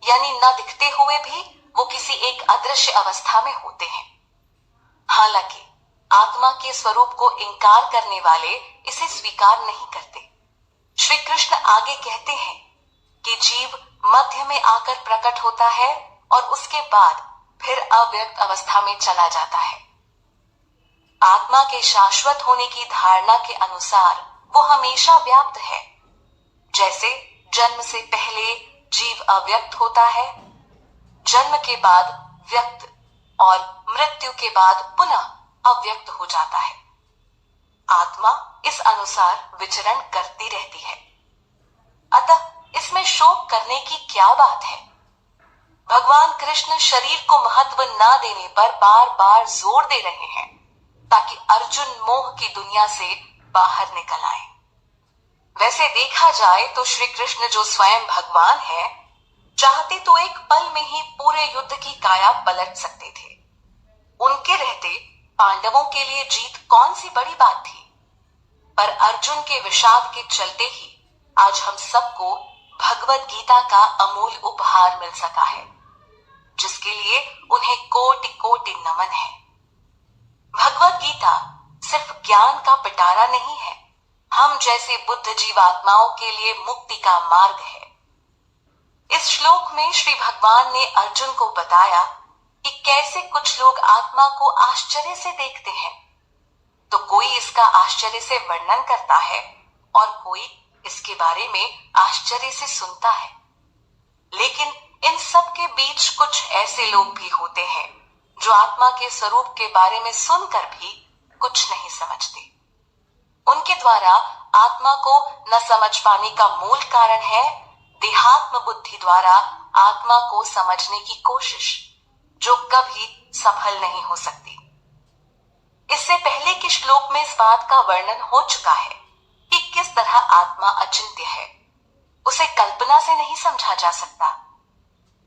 यानी न दिखते हुए भी वो किसी एक अदृश्य अवस्था में होते हैं। हालांकि आत्मा के स्वरूप को इनकार करने वाले इसे स्वीकार नहीं करते। श्री कृष्ण आगे कहते हैं कि जीव मध्य में आकर प्रकट होता है और उसके बाद फिर अव्यक्त अवस्था में चला जाता है। आत्मा के शाश्वत होने की धारणा के अनुसार वो हमेशा व्याप्त है। जैसे जन्म से पहले जीव अव्यक्त होता है, जन्म के बाद व्यक्त और मृत्यु के बाद पुनः अव्यक्त हो जाता है। आत्मा इस अनुसार विचरण करती रहती है। अतः इसमें शोक करने की क्या बात है? भगवान कृष्ण शरीर को महत्व न देने पर बार बार जोर दे रहे हैं ताकि अर्जुन मोह की दुनिया से बाहर निकल आए। वैसे देखा जाए तो श्री कृष्ण जो स्वयं भगवान है, चाहते तो एक पल में ही पूरे युद्ध की काया पलट सकते थे। उनके रहते पांडवों के लिए जीत कौन सी बड़ी बात थी? पर अर्जुन के विषाद के चलते ही आज हम सबको भगवत गीता का अमूल्य उपहार मिल सका है, जिसके लिए उन्हें कोटि कोटि नमन है। भगवत गीता सिर्फ ज्ञान का पिटारा नहीं है, हम जैसे बुद्ध जीवात्माओं के लिए मुक्ति का मार्ग है। इस श्लोक में श्री भगवान ने अर्जुन को बताया कि कैसे कुछ लोग आत्मा को आश्चर्य से देखते हैं, तो कोई इसका आश्चर्य से वर्णन करता है और कोई इसके बारे में आश्चर्य से सुनता है। लेकिन इन सब के बीच कुछ ऐसे लोग भी होते हैं जो आत्मा के स्वरूप के बारे में सुनकर भी कुछ नहीं समझते। उनके द्वारा आत्मा को न समझ पाने का मूल कारण है देहात्म बुद्धि द्वारा आत्मा को समझने की कोशिश, जो कभी सफल नहीं हो सकती। इससे पहले के श्लोक में इस बात का वर्णन हो चुका है कि किस तरह आत्मा अचिंत्य है, उसे कल्पना से नहीं समझा जा सकता।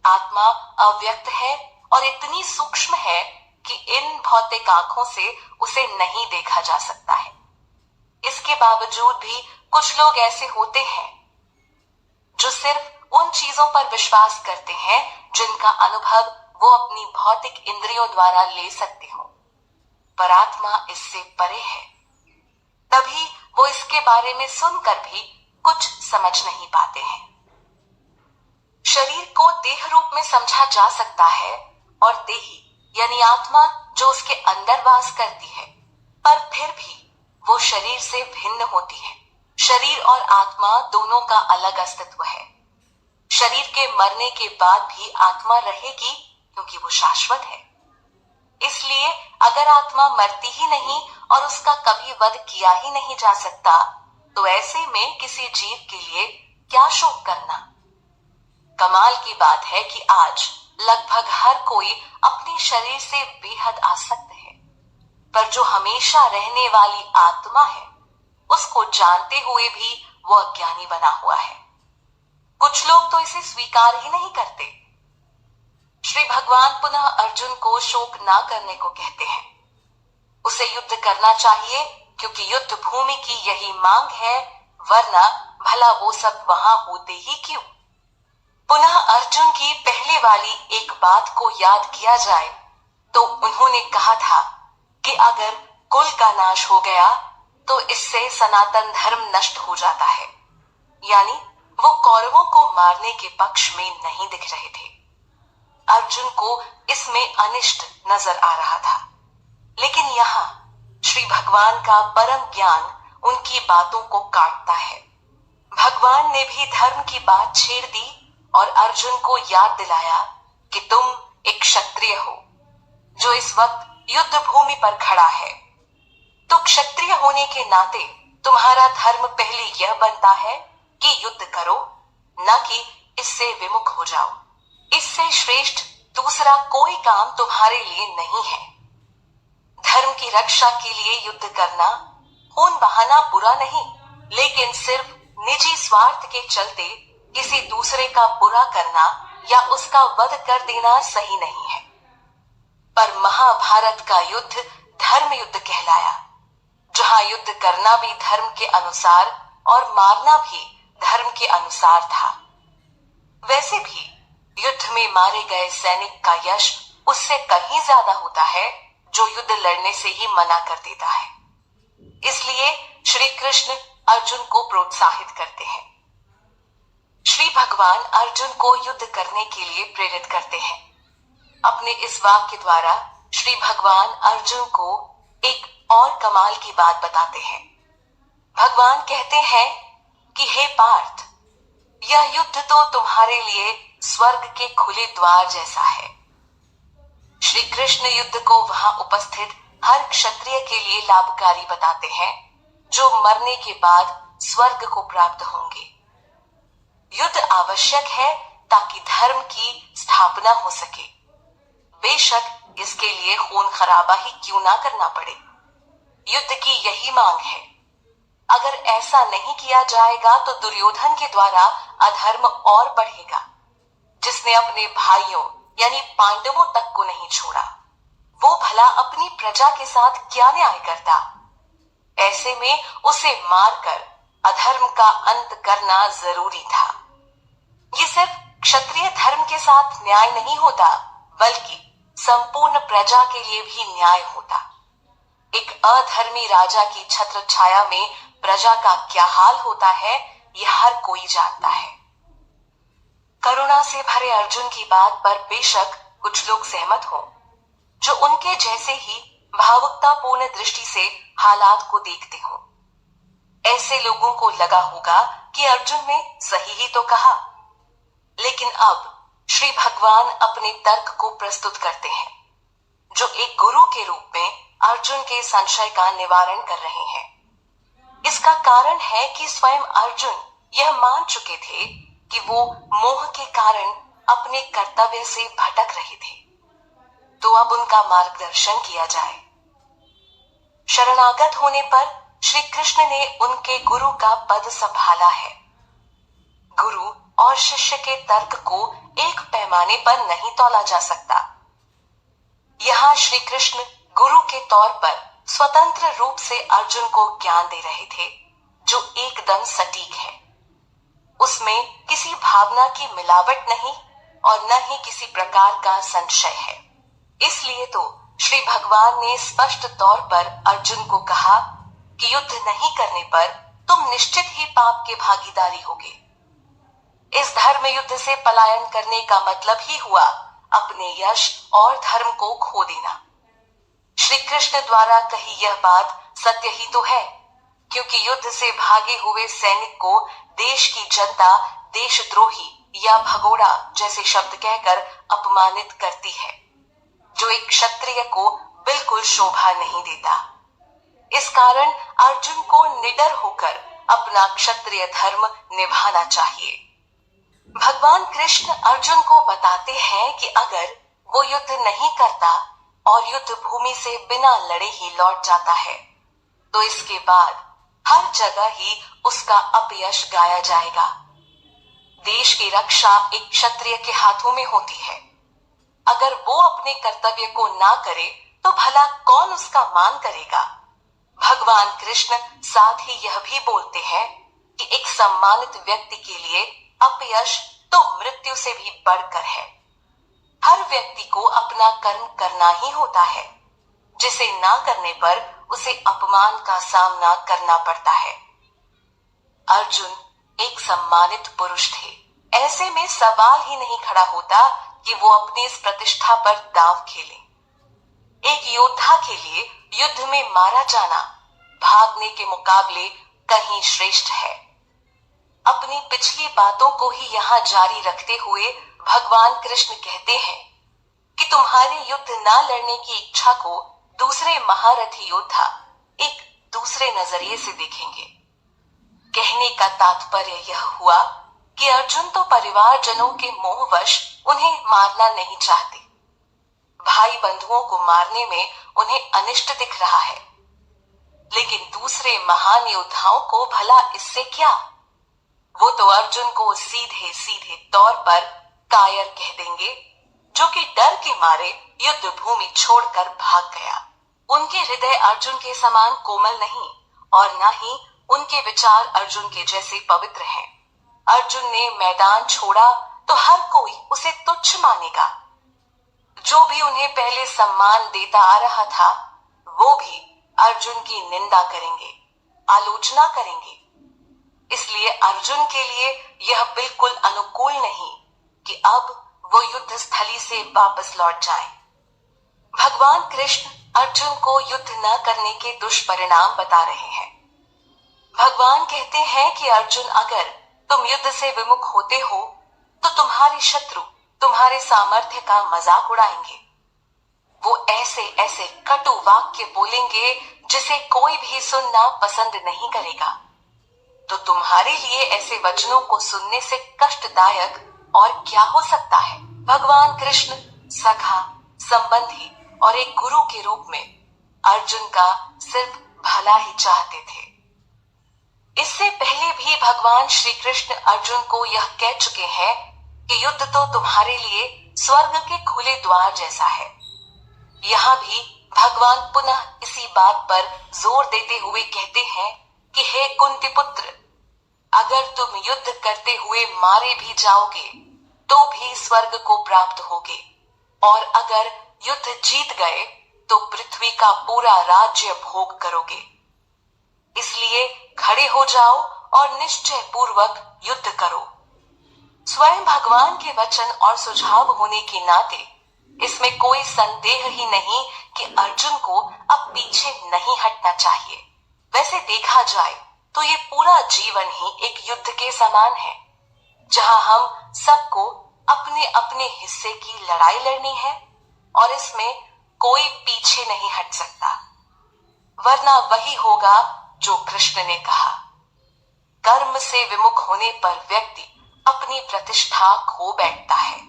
आत्मा अव्यक्त है और इतनी सूक्ष्म है कि इन भौतिक आंखों से उसे नहीं देखा जा सकता है। इसके बावजूद भी कुछ लोग ऐसे होते हैं जो सिर्फ उन चीजों पर विश्वास करते हैं जिनका अनुभव वो अपनी भौतिक इंद्रियों द्वारा ले सकते हो, पर आत्मा इससे परे है। तभी वो इसके बारे में सुनकर भी कुछ समझ नहीं पाते हैं। शरीर को देह रूप में समझा जा सकता है और देही यानी आत्मा जो उसके अंदर वास करती है, पर फिर भी वो शरीर से भिन्न होती है। शरीर और आत्मा दोनों का अलग अस्तित्व है। शरीर के मरने के बाद भी आत्मा रहेगी क्योंकि वो शाश्वत है। इसलिए अगर आत्मा मरती ही नहीं और उसका कभी वध किया ही नहीं जा सकता, तो ऐसे में किसी जीव के लिए क्या शोक करना। कमाल की बात है कि आज लगभग हर कोई अपने शरीर से बेहद आसक्त है, पर जो हमेशा रहने वाली आत्मा है उसको जानते हुए भी वो अज्ञानी बना हुआ है। कुछ लोग तो इसे स्वीकार ही नहीं करते। श्री भगवान पुनः अर्जुन को शोक ना करने को कहते हैं। उसे युद्ध करना चाहिए क्योंकि युद्ध भूमि की यही मांग है, वरना भला वो सब वहां होते ही क्यों। पुनः अर्जुन की पहले वाली एक बात को याद किया जाए तो उन्होंने कहा था कि अगर कुल का नाश हो गया तो इससे सनातन धर्म नष्ट हो जाता है। यानी वो कौरवों को मारने के पक्ष में नहीं दिख रहे थे। अर्जुन को इसमें अनिष्ट नजर आ रहा था, लेकिन यहाँ श्री भगवान का परम ज्ञान उनकी बातों को काटता है। भगवान ने भी धर्म की बात छेड़ दी और अर्जुन को याद दिलाया कि तुम एक क्षत्रिय हो जो इस वक्त युद्ध भूमि पर खड़ा है। तो क्षत्रिय होने के नाते तुम्हारा धर्म पहले यह बनता है कि युद्ध करो, न कि इससे विमुख हो जाओ। इससे श्रेष्ठ दूसरा कोई काम तुम्हारे लिए नहीं है। धर्म की रक्षा के लिए युद्ध करना खून बहाना बुरा नहीं, लेकिन सिर्फ निजी स्वार्थ के चलते किसी दूसरे का बुरा करना या उसका वध कर देना सही नहीं है। पर महाभारत का युद्ध धर्म युद्ध कहलाया, जहां युद्ध करना भी धर्म के अनुसार और मारना भी धर्म के अनुसार था। वैसे भी युद्ध में मारे गए सैनिक का यश उससे कहीं ज्यादा होता है जो युद्ध लड़ने से ही मना कर देता है। इसलिए श्री कृष्ण अर्जुन को प्रोत्साहित करते हैं। श्री भगवान अर्जुन को युद्ध करने के लिए प्रेरित करते हैं। अपने इस वाक्य द्वारा श्री भगवान अर्जुन को एक और कमाल की बात बताते हैं। भगवान कहते हैं कि हे पार्थ, यह युद्ध तो तुम्हारे लिए स्वर्ग के खुले द्वार जैसा है। श्री कृष्ण युद्ध को वहां उपस्थित हर क्षत्रिय के लिए लाभकारी बताते हैं जो मरने के बाद स्वर्ग को प्राप्त होंगे। युद्ध आवश्यक है ताकि धर्म की स्थापना हो सके, बेशक इसके लिए खून खराबा ही क्यों ना करना पड़े। युद्ध की यही मांग है। अगर ऐसा नहीं किया जाएगा तो दुर्योधन के द्वारा अधर्म और बढ़ेगा, जिसने अपने भाइयों यानी पांडवों तक को नहीं छोड़ा। वो भला अपनी प्रजा के साथ क्या न्याय करता। ऐसे में उसे मारकर अधर्म का अंत करना जरूरी था। ये सिर्फ क्षत्रिय धर्म के साथ न्याय नहीं होता, बल्कि संपूर्ण प्रजा के लिए भी न्याय होता। एक अधर्मी राजा की छत्र छाया में प्रजा का क्या हाल होता है, यह हर कोई जानता है। करुणा से भरे अर्जुन की बात पर बेशक कुछ लोग सहमत हों, जो उनके जैसे ही भावुकतापूर्ण दृष्टि से हालात को देखते हों। ऐसे लोगों को लगा होगा कि अर्जुन ने सही ही तो कहा, लेकिन अब श्री भगवान अपने तर्क को प्रस्तुत करते हैं, जो एक गुरु के रूप में अर्जुन के संशय का निवारण कर रहे हैं। इसका कारण है कि स्वयं अर्जुन यह मान चुके थे कि वो मोह के कारण अपने कर्तव्य से भटक रहे थे। तो अब उनका मार्गदर्शन किया जाए। शरणागत होने पर श्री कृष्ण ने उनके गुरु का पद संभाला है। गुरु और शिष्य के तर्क को एक पैमाने पर नहीं तौला जा सकता। यहाँ श्री कृष्ण गुरु के तौर पर स्वतंत्र रूप से अर्जुन को ज्ञान दे रहे थे, जो एकदम सटीक है। उसमें किसी भावना की मिलावट नहीं और न ही किसी प्रकार का संशय है। इसलिए तो श्री भगवान ने स्पष्ट तौर पर अर्जुन को कहा कि युद्ध नहीं करने पर तुम निश्चित ही पाप के भागीदारी होगे। इस धर्म युद्ध से पलायन करने का मतलब ही हुआ अपने यश और धर्म को खो देना। श्री कृष्ण द्वारा कही यह बात सत्य ही तो है। क्योंकि युद्ध से भागे हुए सैनिक को देश की जनता देशद्रोही या भगोड़ा जैसे शब्द कहकर अपमानित करती है, जो एक क्षत्रिय को बिल्कुल शोभा नहीं देता। इस कारण अर्जुन को निडर होकर अपना क्षत्रिय धर्म निभाना चाहिए। भगवान कृष्ण अर्जुन को बताते हैं कि अगर वो युद्ध नहीं करता और युद्ध भूमि से बिना लड़े ही लौट जाता है, तो इसके बाद हर जगह ही उसका अपयश गाया जाएगा। देश की रक्षा एक क्षत्रिय के हाथों में होती है। अगर वो अपने कर्तव्य को ना करे तो भला कौन उसका मान करेगा। भगवान कृष्ण साथ ही यह भी बोलते हैं कि एक सम्मानित व्यक्ति के लिए अपयश तो मृत्यु से भी बढ़कर है। हर व्यक्ति को अपना कर्म करना ही होता है, जिसे ना करने पर उसे अपमान का सामना करना पड़ता है। अर्जुन एक सम्मानित पुरुष थे। ऐसे में सवाल ही नहीं खड़ा होता कि वो अपनी इस प्रतिष्ठा पर दांव खेलें। एक योद्धा के लिए युद्ध में मारा जाना भागने के मुकाबले कहीं श्रेष्ठ है। अपनी पिछली बातों को ही यहाँ जारी रखते हुए भगवान कृष्ण कहते हैं कि तुम्हारे युद्ध ना लड़ने की इच्छा को दूसरे महारथी योद्धा एक दूसरे नजरिए से देखेंगे। कहने का तात्पर्य यह हुआ कि अर्जुन तो परिवारजनों के मोहवश उन्हें मारना नहीं चाहते। भाई बंधुओं को मारने में उन्हें अनिष्ट दिख रहा है, लेकिन दूसरे महान योद्धाओं को भला इससे क्या। वो तो अर्जुन को सीधे सीधे तौर पर कायर कह देंगे, जो कि डर के मारे युद्ध भूमि छोड़कर भाग गया। उनके हृदय अर्जुन के समान कोमल नहीं और न ही उनके विचार अर्जुन के जैसे पवित्र हैं। अर्जुन ने मैदान छोड़ा तो हर कोई उसे तुच्छ मानेगा। जो भी उन्हें पहले सम्मान देता आ रहा था, वो भी अर्जुन की निंदा करेंगे, आलोचना करेंगे। इसलिए अर्जुन के लिए यह बिल्कुल अनुकूल नहीं कि अब वो युद्ध स्थली से वापस लौट जाए। भगवान कृष्ण अर्जुन को युद्ध न करने के दुष्परिणाम बता रहे हैं। भगवान कहते हैं कि अर्जुन, अगर तुम युद्ध से विमुख होते हो तो तुम्हारे शत्रु तुम्हारे सामर्थ्य का मजाक उड़ाएंगे। वो ऐसे ऐसे कटु वाक्य बोलेंगे जिसे कोई भी सुनना पसंद नहीं करेगा। तो तुम्हारे लिए ऐसे वचनों को सुनने से कष्टदायक और क्या हो सकता है। भगवान कृष्ण सखा, संबंधी और एक गुरु के रूप में अर्जुन का सिर्फ भला ही चाहते थे। इससे पहले भी भगवान श्री कृष्ण अर्जुन को यह कह चुके हैं कि युद्ध तो तुम्हारे लिए स्वर्ग के खुले द्वार जैसा है। यहाँ भी भगवान पुनः इसी बात पर जोर देते हुए कहते हैं कि हे कुंती पुत्र, अगर तुम युद्ध करते हुए मारे भी जाओगे तो भी स्वर्ग को प्राप्त होगे, और अगर युद्ध जीत गए तो पृथ्वी का पूरा राज्य भोग करोगे। इसलिए खड़े हो जाओ और निश्चय पूर्वक युद्ध करो। स्वयं भगवान के वचन और सुझाव होने के नाते इसमें कोई संदेह ही नहीं कि अर्जुन को अब पीछे नहीं हटना चाहिए। वैसे देखा जाए तो ये पूरा जीवन ही एक युद्ध के समान है, जहां हम सबको अपने अपने हिस्से की लड़ाई लड़नी है और इसमें कोई पीछे नहीं हट सकता, वरना वही होगा जो कृष्ण ने कहा, कर्म से विमुख होने पर व्यक्ति अपनी प्रतिष्ठा खो बैठता है।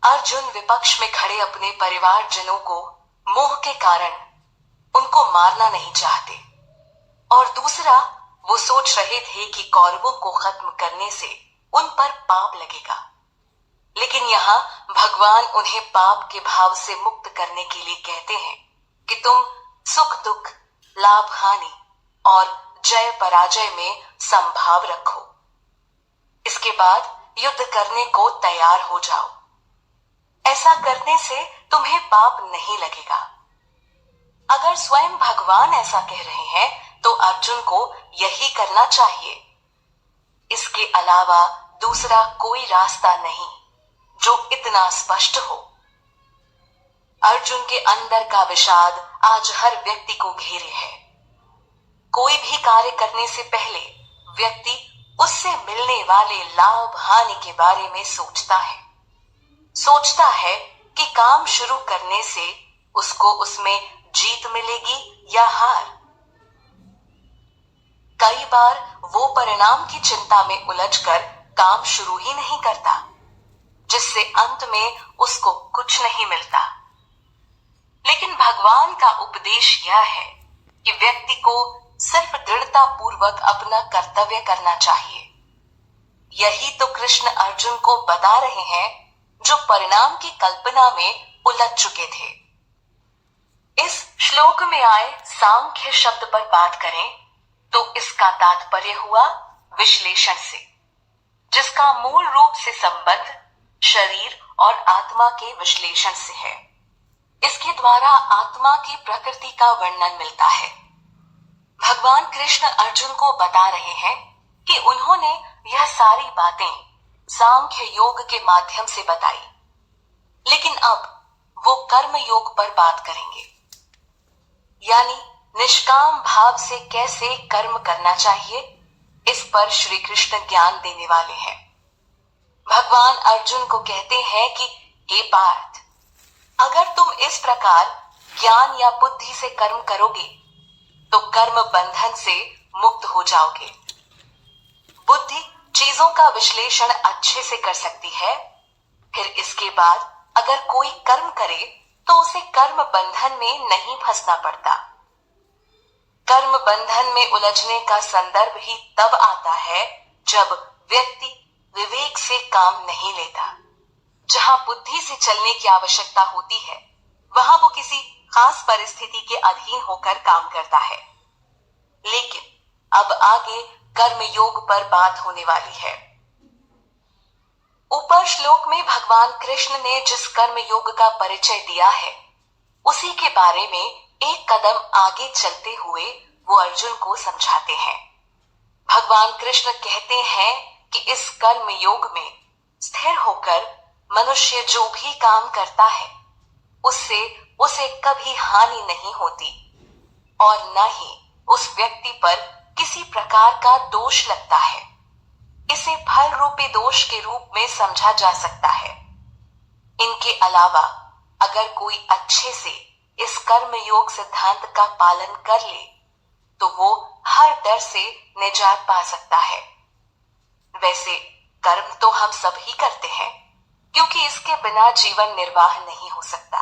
अर्जुन विपक्ष में खड़े अपने परिवारजनों को मोह के कारण उनको मारना नहीं चाहते, और दूसरा वो सोच रहे थे कि कौरवों को खत्म करने से उन पर पाप लगेगा। लेकिन यहाँ भगवान उन्हें पाप के भाव से मुक्त करने के लिए कहते हैं कि तुम सुख दुख, लाभ हानि और जय पराजय में संभाव रखो। इसके बाद युद्ध करने को तैयार हो जाओ। ऐसा करने से तुम्हें पाप नहीं लगेगा। अगर स्वयं भगवान ऐसा कह रहे हैं तो अर्जुन को यही करना चाहिए। इसके अलावा दूसरा कोई रास्ता नहीं जो इतना स्पष्ट हो। अर्जुन के अंदर का विषाद आज हर व्यक्ति को घेरे है। कोई भी कार्य करने से पहले व्यक्ति उससे मिलने वाले लाभ हानि के बारे में सोचता है कि काम शुरू करने से उसको उसमें जीत मिलेगी या हार। कई बार वो परिणाम की चिंता में उलझकर काम शुरू ही नहीं करता, जिससे अंत में उसको कुछ नहीं मिलता। लेकिन भगवान का उपदेश यह है कि व्यक्ति को सिर्फ दृढ़ता पूर्वक अपना कर्तव्य करना चाहिए। यही तो कृष्ण अर्जुन को बता रहे हैं, जो परिणाम की कल्पना में उलझ चुके थे। इस श्लोक में आए सांख्य शब्द पर बात करें तो इसका तात्पर्य हुआ विश्लेषण से, जिसका मूल रूप से संबंध शरीर और आत्मा के विश्लेषण से है। इसके द्वारा आत्मा की प्रकृति का वर्णन मिलता है। भगवान कृष्ण अर्जुन को बता रहे हैं कि उन्होंने यह सारी बातें सांख्य योग के माध्यम से बताई, लेकिन अब वो कर्म योग पर बात करेंगे, यानी निष्काम भाव से कैसे कर्म करना चाहिए। इस पर श्री कृष्ण ज्ञान देने वाले हैं। भगवान अर्जुन को कहते हैं कि हे पार्थ, अगर तुम इस प्रकार ज्ञान या बुद्धि से कर्म करोगे तो कर्म बंधन से मुक्त हो जाओगे। बुद्धि चीजों का विश्लेषण अच्छे से कर सकती है, फिर इसके बाद अगर कोई कर्म करे तो उसे कर्म बंधन में नहीं फंसना पड़ता। कर्म बंधन में उलझने का संदर्भ ही तब आता है जब व्यक्ति विवेक से काम नहीं लेता। जहां बुद्धि से चलने की आवश्यकता होती है, वहां वो किसी खास परिस्थिति के अधीन होकर काम करता है। लेकिन अब आगे कर्म योग पर बात होने वाली है। ऊपर श्लोक में भगवान कृष्ण ने जिस कर्म योग का परिचय दिया है, उसी के बारे में एक कदम आगे चलते हुए वो अर्जुन को समझाते हैं। भगवान कृष्ण कहते हैं कि इस कर्म योग में स्थिर होकर मनुष्य जो भी काम करता है, उससे उसे कभी हानि नहीं होती और न ही उस व्यक्ति पर किसी प्रकार का दोष लगता है। इसे फल रूपी दोष के रूप में समझा जा सकता है। इनके अलावा अगर कोई अच्छे से इस कर्म योग सिद्धांत का पालन कर ले तो वो हर डर से निजात पा सकता है। वैसे कर्म तो हम सब ही करते हैं, क्योंकि इसके बिना जीवन निर्वाह नहीं हो सकता।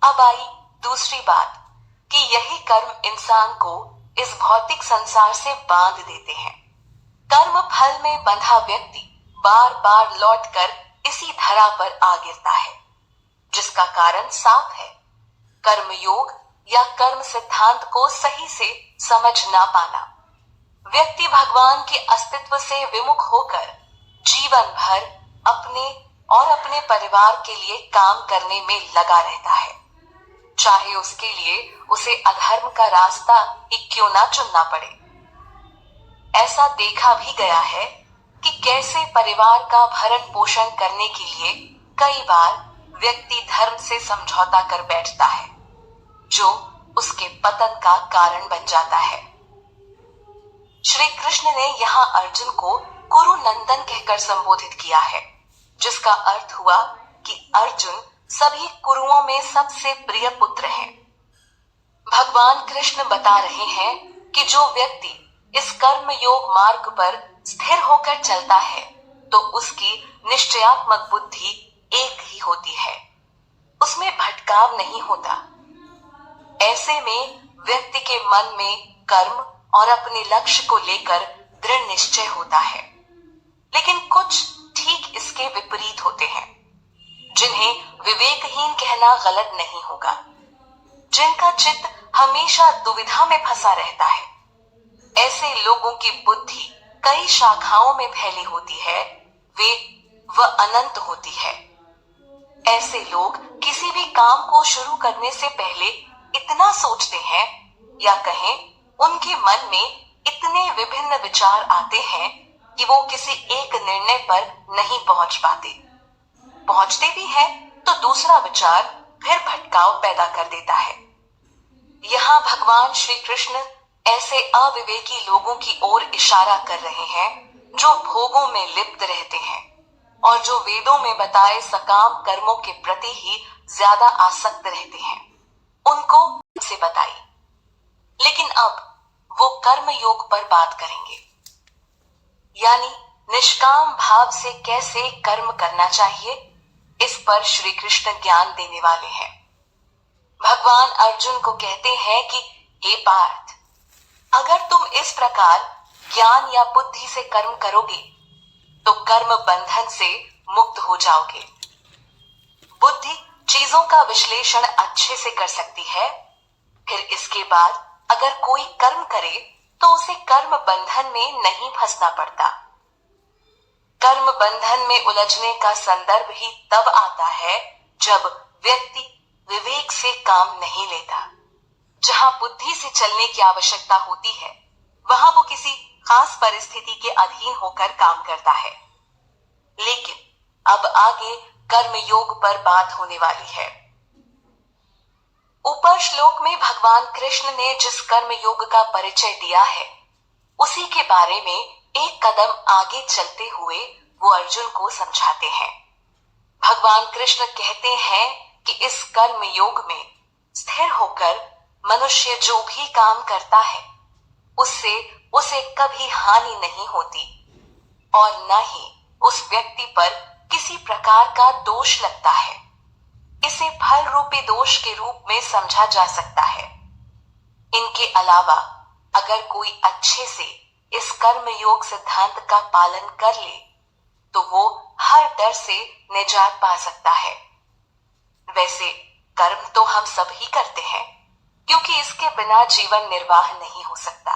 अब आई दूसरी बात कि यही कर्म इंसान को इस भौतिक संसार से बांध देते हैं। कर्म फल में बंधा व्यक्ति बार बार लौटकर इसी धरा पर आ गिरता है, जिसका कारण साफ है। कर्म योग या कर्म सिद्धांत को सही से समझ ना पाना। व्यक्ति भगवान के अस्तित्व से विमुख होकर जीवन भर अपने और अपने परिवार के लिए काम करने में लगा रहता है, चाहे उसके लिए उसे अधर्म का रास्ता ही क्यों ना चुनना पड़े। ऐसा देखा भी गया है कि कैसे परिवार का भरण पोषण करने के लिए कई बार व्यक्ति धर्म से समझौता कर बैठता है, जो उसके पतन का कारण बन जाता है। श्री कृष्ण ने यहाँ अर्जुन को कुरु नंदन कहकर संबोधित किया है, जिसका अर्थ हुआ कि अर्जुन सभी कुरुओं में सबसे प्रिय पुत्र है। भगवान कृष्ण बता रहे हैं कि जो व्यक्ति इस कर्म योग मार्ग पर स्थिर होकर चलता है तो उसकी निश्चयात्मक बुद्धि एक ही होती है, उसमें भटकाव नहीं होता। ऐसे में व्यक्ति के मन में कर्म और अपने लक्ष्य को लेकर दृढ़ निश्चय होता है। लेकिन कुछ ठीक इसके विपरीत होते हैं, जिन्हें विवेकहीन कहना गलत नहीं होगा, जिनका चित्त हमेशा दुविधा में फंसा रहता है। ऐसे लोगों की बुद्धि कई शाखाओं में फैली होती है, वह अनंत होती है। ऐसे लोग किसी भी काम को शुरू करने से पहले इतना सोचते हैं, या कहें उनके मन में इतने विभिन्न विचार आते हैं कि वो किसी एक निर्णय पर नहीं पहुंच पाते। पहुंचते भी हैं तो दूसरा विचार फिर भटकाव पैदा कर देता है। यहाँ भगवान श्री कृष्ण ऐसे अविवेकी लोगों की ओर इशारा कर रहे हैं जो भोगों में लिप्त रहते हैं और जो वेदों में बताए सकाम कर्मों के प्रति ही ज्यादा आसक्त रहते हैं, उनको से बताई। लेकिन अब वो कर्म योग पर बात करेंगे, यानी निष्काम भाव से कैसे कर्म करना चाहिए। इस पर श्री कृष्ण ज्ञान देने वाले हैं। भगवान अर्जुन को कहते हैं कि हे पार्थ, अगर तुम इस प्रकार ज्ञान या बुद्धि से कर्म करोगे तो कर्म बंधन से मुक्त हो जाओगे। बुद्धि चीजों का विश्लेषण अच्छे से कर सकती है, फिर इसके बाद अगर कोई कर्म करे तो उसे कर्म बंधन में नहीं फंसना पड़ता। कर्म बंधन में उलझने का संदर्भ ही तब आता है जब व्यक्ति विवेक से काम नहीं लेता। जहां बुद्धि से चलने की आवश्यकता होती है, वहां वो किसी खास परिस्थिति के अधीन होकर काम करता है। लेकिन अब आगे कर्म योग पर बात होने वाली है। ऊपर श्लोक में भगवान कृष्ण ने जिस कर्म योग का परिचय दिया है, उसी के बारे में एक कदम आगे चलते हुए वो अर्जुन को समझाते हैं। भगवान कृष्ण कहते हैं कि इस कर्म योग में स्थिर होकर मनुष्य जो भी काम करता है, उससे उसे कभी हानि नहीं होती और न ही उस व्यक्ति पर किसी प्रकार का दोष लगता है। इसे फल रूपी दोष के रूप में समझा जा सकता है। इनके अलावा अगर कोई अच्छे से इस कर्म योग सिद्धांत का पालन कर ले तो वो हर डर से निजात पा सकता है। वैसे कर्म तो हम सब ही करते हैं, क्योंकि इसके बिना जीवन निर्वाह नहीं हो सकता।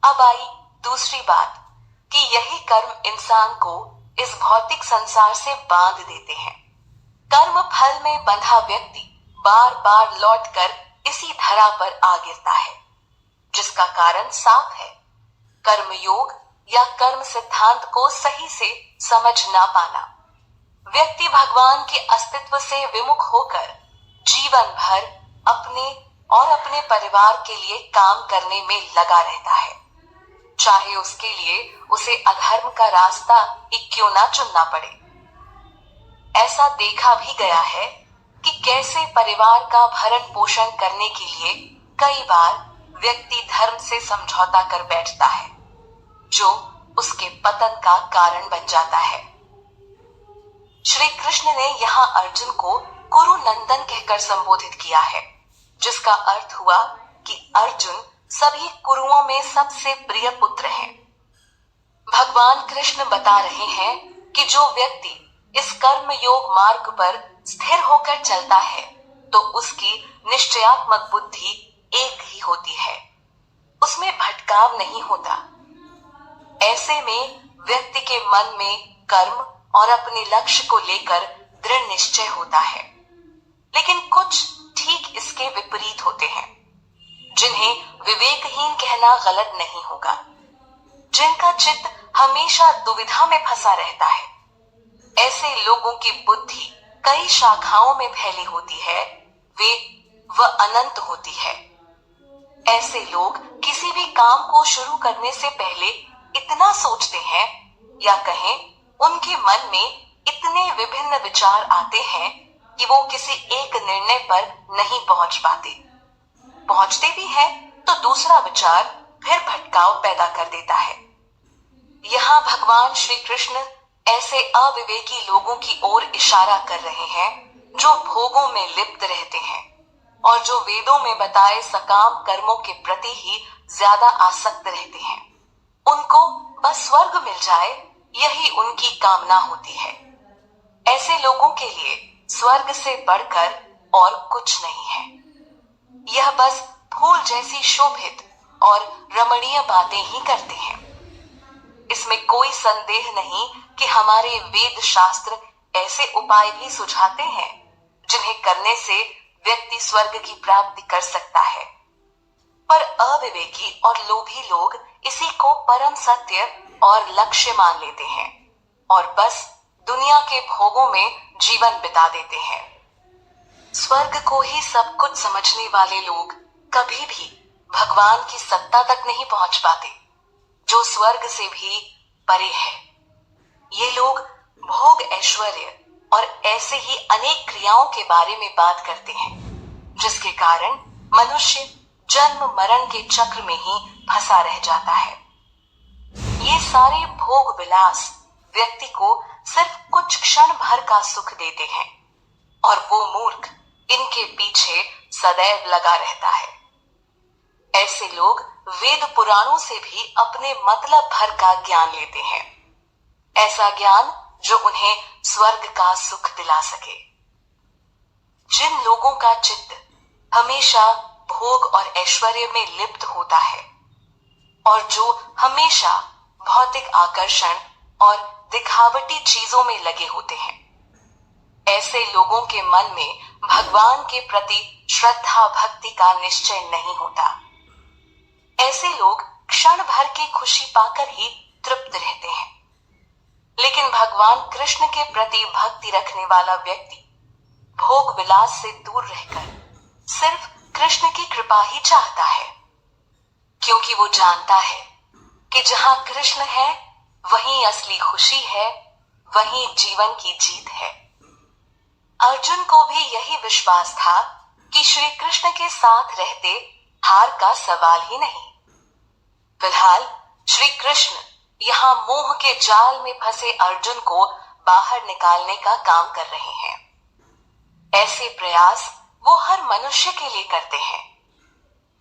अब आई दूसरी बात कि यही कर्म इंसान को इस भौतिक संसार से बांध देते हैं। कर्म फल में बंधा व्यक्ति बार बार लौटकर इसी धरा पर आ गिरता है, जिसका कारण साफ है। कर्म योग या कर्म सिद्धांत को सही से समझ ना पाना। व्यक्ति भगवान के अस्तित्व से विमुख होकर जीवन भर अपने और अपने परिवार के लिए काम करने में लगा रहता है, चाहे उसके लिए उसे अधर्म का रास्ता ही क्यों ना चुनना पड़े। ऐसा देखा भी गया है कि कैसे परिवार का भरण पोषण करने के लिए कई बार व्यक्ति धर्म से समझौता कर बैठता है, जो उसके पतन का कारण बन जाता है। श्री कृष्ण ने यहाँ अर्जुन को कुरु नंदन कहकर संबोधित किया है, जिसका अर्थ हुआ कि अर्जुन सभी कुरुओं में सबसे प्रिय पुत्र हैं। भगवान कृष्ण बता रहे हैं कि जो व्यक्ति इस कर्म योग मार्ग पर स्थिर होकर चलता है तो उसकी निश्चयात्मक बुद्धि एक ही होती है, उसमें भटकाव नहीं होता। ऐसे में व्यक्ति के मन में कर्म और अपने लक्ष्य को लेकर दृढ़ निश्चय होता है। लेकिन कुछ ठीक इसके विपरीत होते हैं, जिन्हें विवेकहीन कहना गलत नहीं होगा, जिनका चित्त हमेशा दुविधा में फंसा रहता है। ऐसे लोगों की बुद्धि कई शाखाओं में फैली होती है, वह अनंत होती है। ऐसे लोग किसी भी काम को शुरू करने से पहले इतना सोचते हैं, या कहें उनके मन में इतने विभिन्न विचार आते हैं कि वो किसी एक निर्णय पर नहीं पहुंच पाते। पहुंचते भी हैं तो दूसरा विचार फिर भटकाव पैदा कर देता है। यहाँ भगवान श्री कृष्ण ऐसे अविवेकी लोगों की ओर इशारा कर रहे हैं जो भोगों में लिप्त रहते हैं और जो वेदों में बताए सकाम कर्मों के प्रति ही ज्यादा आसक्त रहते हैं। उनको बस स्वर्ग मिल जाए, यही उनकी कामना होती है। ऐसे लोगों के लिए स्वर्ग से बढ़कर और कुछ नहीं है। यह बस फूल जैसी शोभित और रमणीय बातें ही करते हैं। इसमें कोई संदेह नहीं कि हमारे वेद शास्त्र ऐसे उपाय भी सुझाते हैं जिन्हें करने से व्यक्ति स्वर्ग की प्राप्ति कर सकता है। पर अविवेकी और लोभी लोग इसी को परम सत्य और लक्ष्य मान लेते हैं और बस दुनिया के भोगों में जीवन बिता देते हैं। स्वर्ग को ही सब कुछ समझने वाले लोग कभी भी भगवान की सत्ता तक नहीं पहुंच पाते, जो स्वर्ग से भी परे है। ये लोग भोग, ऐश्वर्य और ऐसे ही अनेक क्रियाओं के बारे में बात करते हैं, जिसके कारण मनुष्य जन्म मरण के चक्र में ही फंसा रह जाता है। ये सारे भोग विलास व्यक्ति को सिर्फ कुछ क्षण भर का सुख देते हैं और वो मूर्ख इनके पीछे सदैव लगा रहता है। ऐसे लोग वेद पुराणों से भी अपने मतलब भर का ज्ञान लेते हैं, ऐसा ज्ञान जो उन्हें स्वर्ग का सुख दिला सके। जिन लोगों का चित्त हमेशा भोग और ऐश्वर्य में लिप्त होता है और जो हमेशा भौतिक आकर्षण और दिखावटी चीजों में लगे होते हैं, ऐसे लोगों के मन में भगवान के प्रति श्रद्धा भक्ति का निश्चय नहीं होता। ऐसे लोग क्षण भर की खुशी पाकर ही तृप्त रहते हैं, लेकिन भगवान कृष्ण के प्रति भक्ति रखने वाला व्यक्ति भोग विलास से दूर रहकर सिर्फ कृष्ण की कृपा ही चाहता है, क्योंकि वो जानता है कि जहां कृष्ण है वहीं असली खुशी है, वहीं जीवन की जीत है। अर्जुन को भी यही विश्वास था कि श्री कृष्ण के साथ रहते हार का सवाल ही नहीं। फिलहाल श्री कृष्ण यहाँ मोह के जाल में फंसे अर्जुन को बाहर निकालने का काम कर रहे हैं। ऐसे प्रयास वो हर मनुष्य के लिए करते हैं।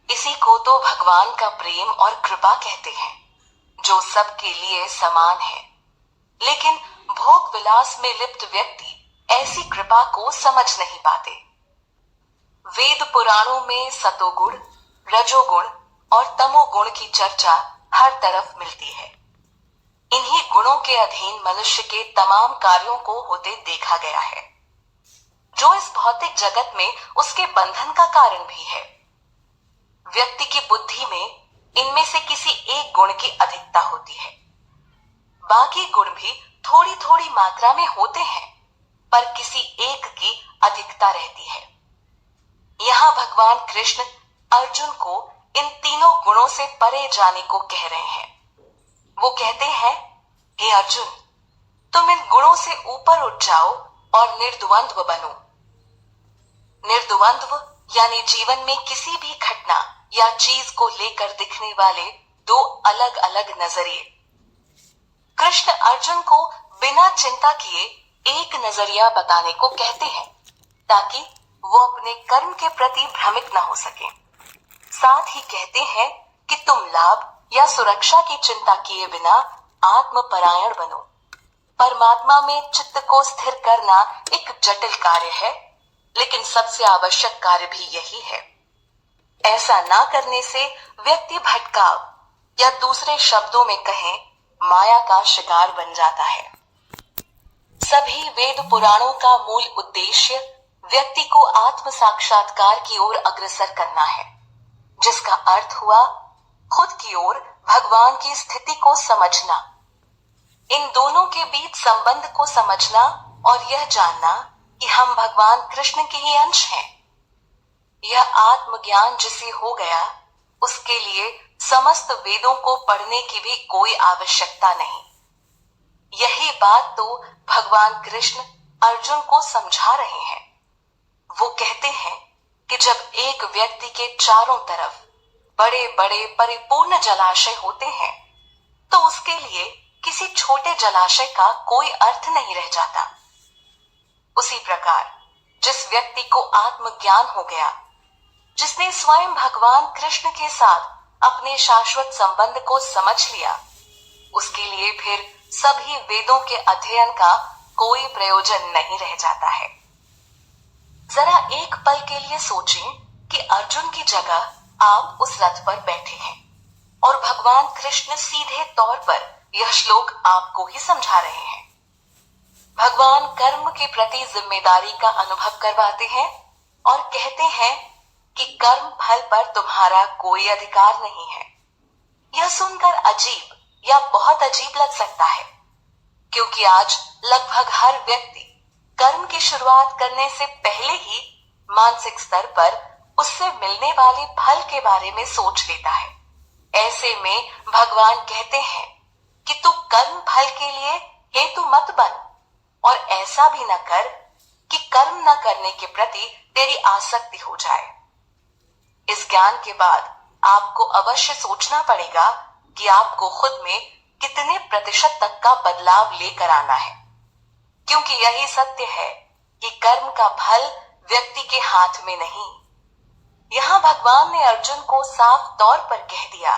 इसी को तो भगवान का प्रेम और कृपा कहते हैं, जो सबके लिए समान है। लेकिन भोग विलास में लिप्त व्यक्ति ऐसी कृपा को समझ नहीं पाते। वेद पुराणों में सतोगुण, रजोगुण और तमोगुण की चर्चा हर तरफ मिलती है। इन्हीं गुणों के अधीन मनुष्य के तमाम कार्यों को होते देखा गया है, जो इस भौतिक जगत में उसके बंधन का कारण भी है। व्यक्ति की बुद्धि में इनमें से किसी एक गुण की अधिकता होती है। बाकी गुण भी थोड़ी थोड़ी मात्रा में होते हैं, पर किसी एक की अधिकता रहती है। यहाँ भगवान कृष्ण अर्जुन को इन तीनों गुणों से परे जाने को कह रहे हैं। वो कहते हैं, हे अर्जुन, तुम इन गुणों से ऊपर उठ जाओ और निर्द्वंद्व बनो। निर्द्वंद्व यानी जीवन में किसी भी घटना या चीज को लेकर दिखने वाले दो अलग अलग नजरिए। कृष्ण अर्जुन को बिना चिंता किए एक नजरिया बताने को कहते हैं, ताकि वो अपने कर्म के प्रति भ्रमित न हो सके। साथ ही कहते हैं कि तुम लाभ या सुरक्षा की चिंता किए बिना आत्मपरायण बनो। परमात्मा में चित्त को स्थिर करना एक जटिल कार्य है, लेकिन सबसे आवश्यक कार्य भी यही है। ऐसा ना करने से व्यक्ति भटकाव या दूसरे शब्दों में कहें माया का शिकार बन जाता है। सभी वेद पुराणों का मूल उद्देश्य व्यक्ति को आत्म साक्षात्कार की ओर अग्रसर करना है, जिसका अर्थ हुआ खुद की ओर भगवान की स्थिति को समझना, इन दोनों के बीच संबंध को समझना और यह जानना कि हम भगवान कृष्ण के ही अंश हैं। यह आत्मज्ञान जिसे हो गया, उसके लिए समस्त वेदों को पढ़ने की भी कोई आवश्यकता नहीं। यही बात तो भगवान कृष्ण अर्जुन को समझा रहे हैं। वो कहते हैं कि जब एक व्यक्ति के चारों तरफ बड़े बड़े परिपूर्ण जलाशय होते हैं, तो उसके लिए किसी छोटे जलाशय का कोई अर्थ नहीं रह जाता। उसी प्रकार जिस व्यक्ति को आत्मज्ञान हो गया, जिसने स्वयं भगवान कृष्ण के साथ अपने शाश्वत संबंध को समझ लिया, उसके लिए फिर सभी वेदों के अध्ययन का कोई प्रयोजन नहीं रह जाता है। जरा एक पल के लिए सोचें कि अर्जुन की जगह आप उस रथ पर बैठे हैं और भगवान कृष्ण सीधे तौर पर यह श्लोक आपको ही समझा रहे हैं। भगवान कर्म के प्रति जिम्मेदारी का अनुभव करवाते हैं और कहते हैं कि कर्म फल पर तुम्हारा कोई अधिकार नहीं है। यह सुनकर अजीब या बहुत अजीब लग सकता है, क्योंकि आज लगभग हर व्यक्ति कर्म की शुरुआत करने से पहले ही मानसिक स्तर पर उससे मिलने वाले फल के बारे में सोच लेता है। ऐसे में भगवान कहते हैं कि तू कर्म फल के लिए हेतु मत बन और ऐसा भी न कर कि कर्म न करने के प्रति तेरी आसक्ति हो जाए। इस ज्ञान के बाद आपको अवश्य सोचना पड़ेगा कि आपको खुद में कितने प्रतिशत तक का बदलाव लेकर आना है, क्योंकि यही सत्य है कि कर्म का फल व्यक्ति के हाथ में नहीं। यहाँ भगवान ने अर्जुन को साफ तौर पर कह दिया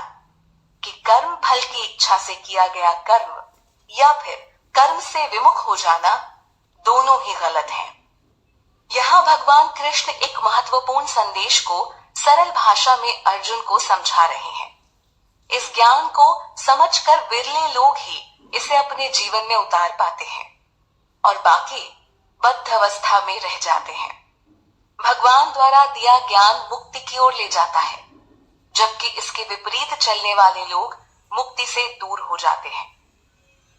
कि कर्म फल की इच्छा से किया गया कर्म या फिर कर्म से विमुख हो जाना दोनों ही गलत हैं। यहाँ भगवान कृष्ण एक महत्वपूर्ण संदेश को सरल भाषा में अर्जुन को समझा रहे हैं। इस ज्ञान को समझकर विरले लोग ही इसे अपने जीवन में उतार पाते हैं और बाकी बद्ध अवस्था में रह जाते हैं। भगवान द्वारा दिया ज्ञान मुक्ति की ओर ले जाता है, जबकि इसके विपरीत चलने वाले लोग मुक्ति से दूर हो जाते हैं।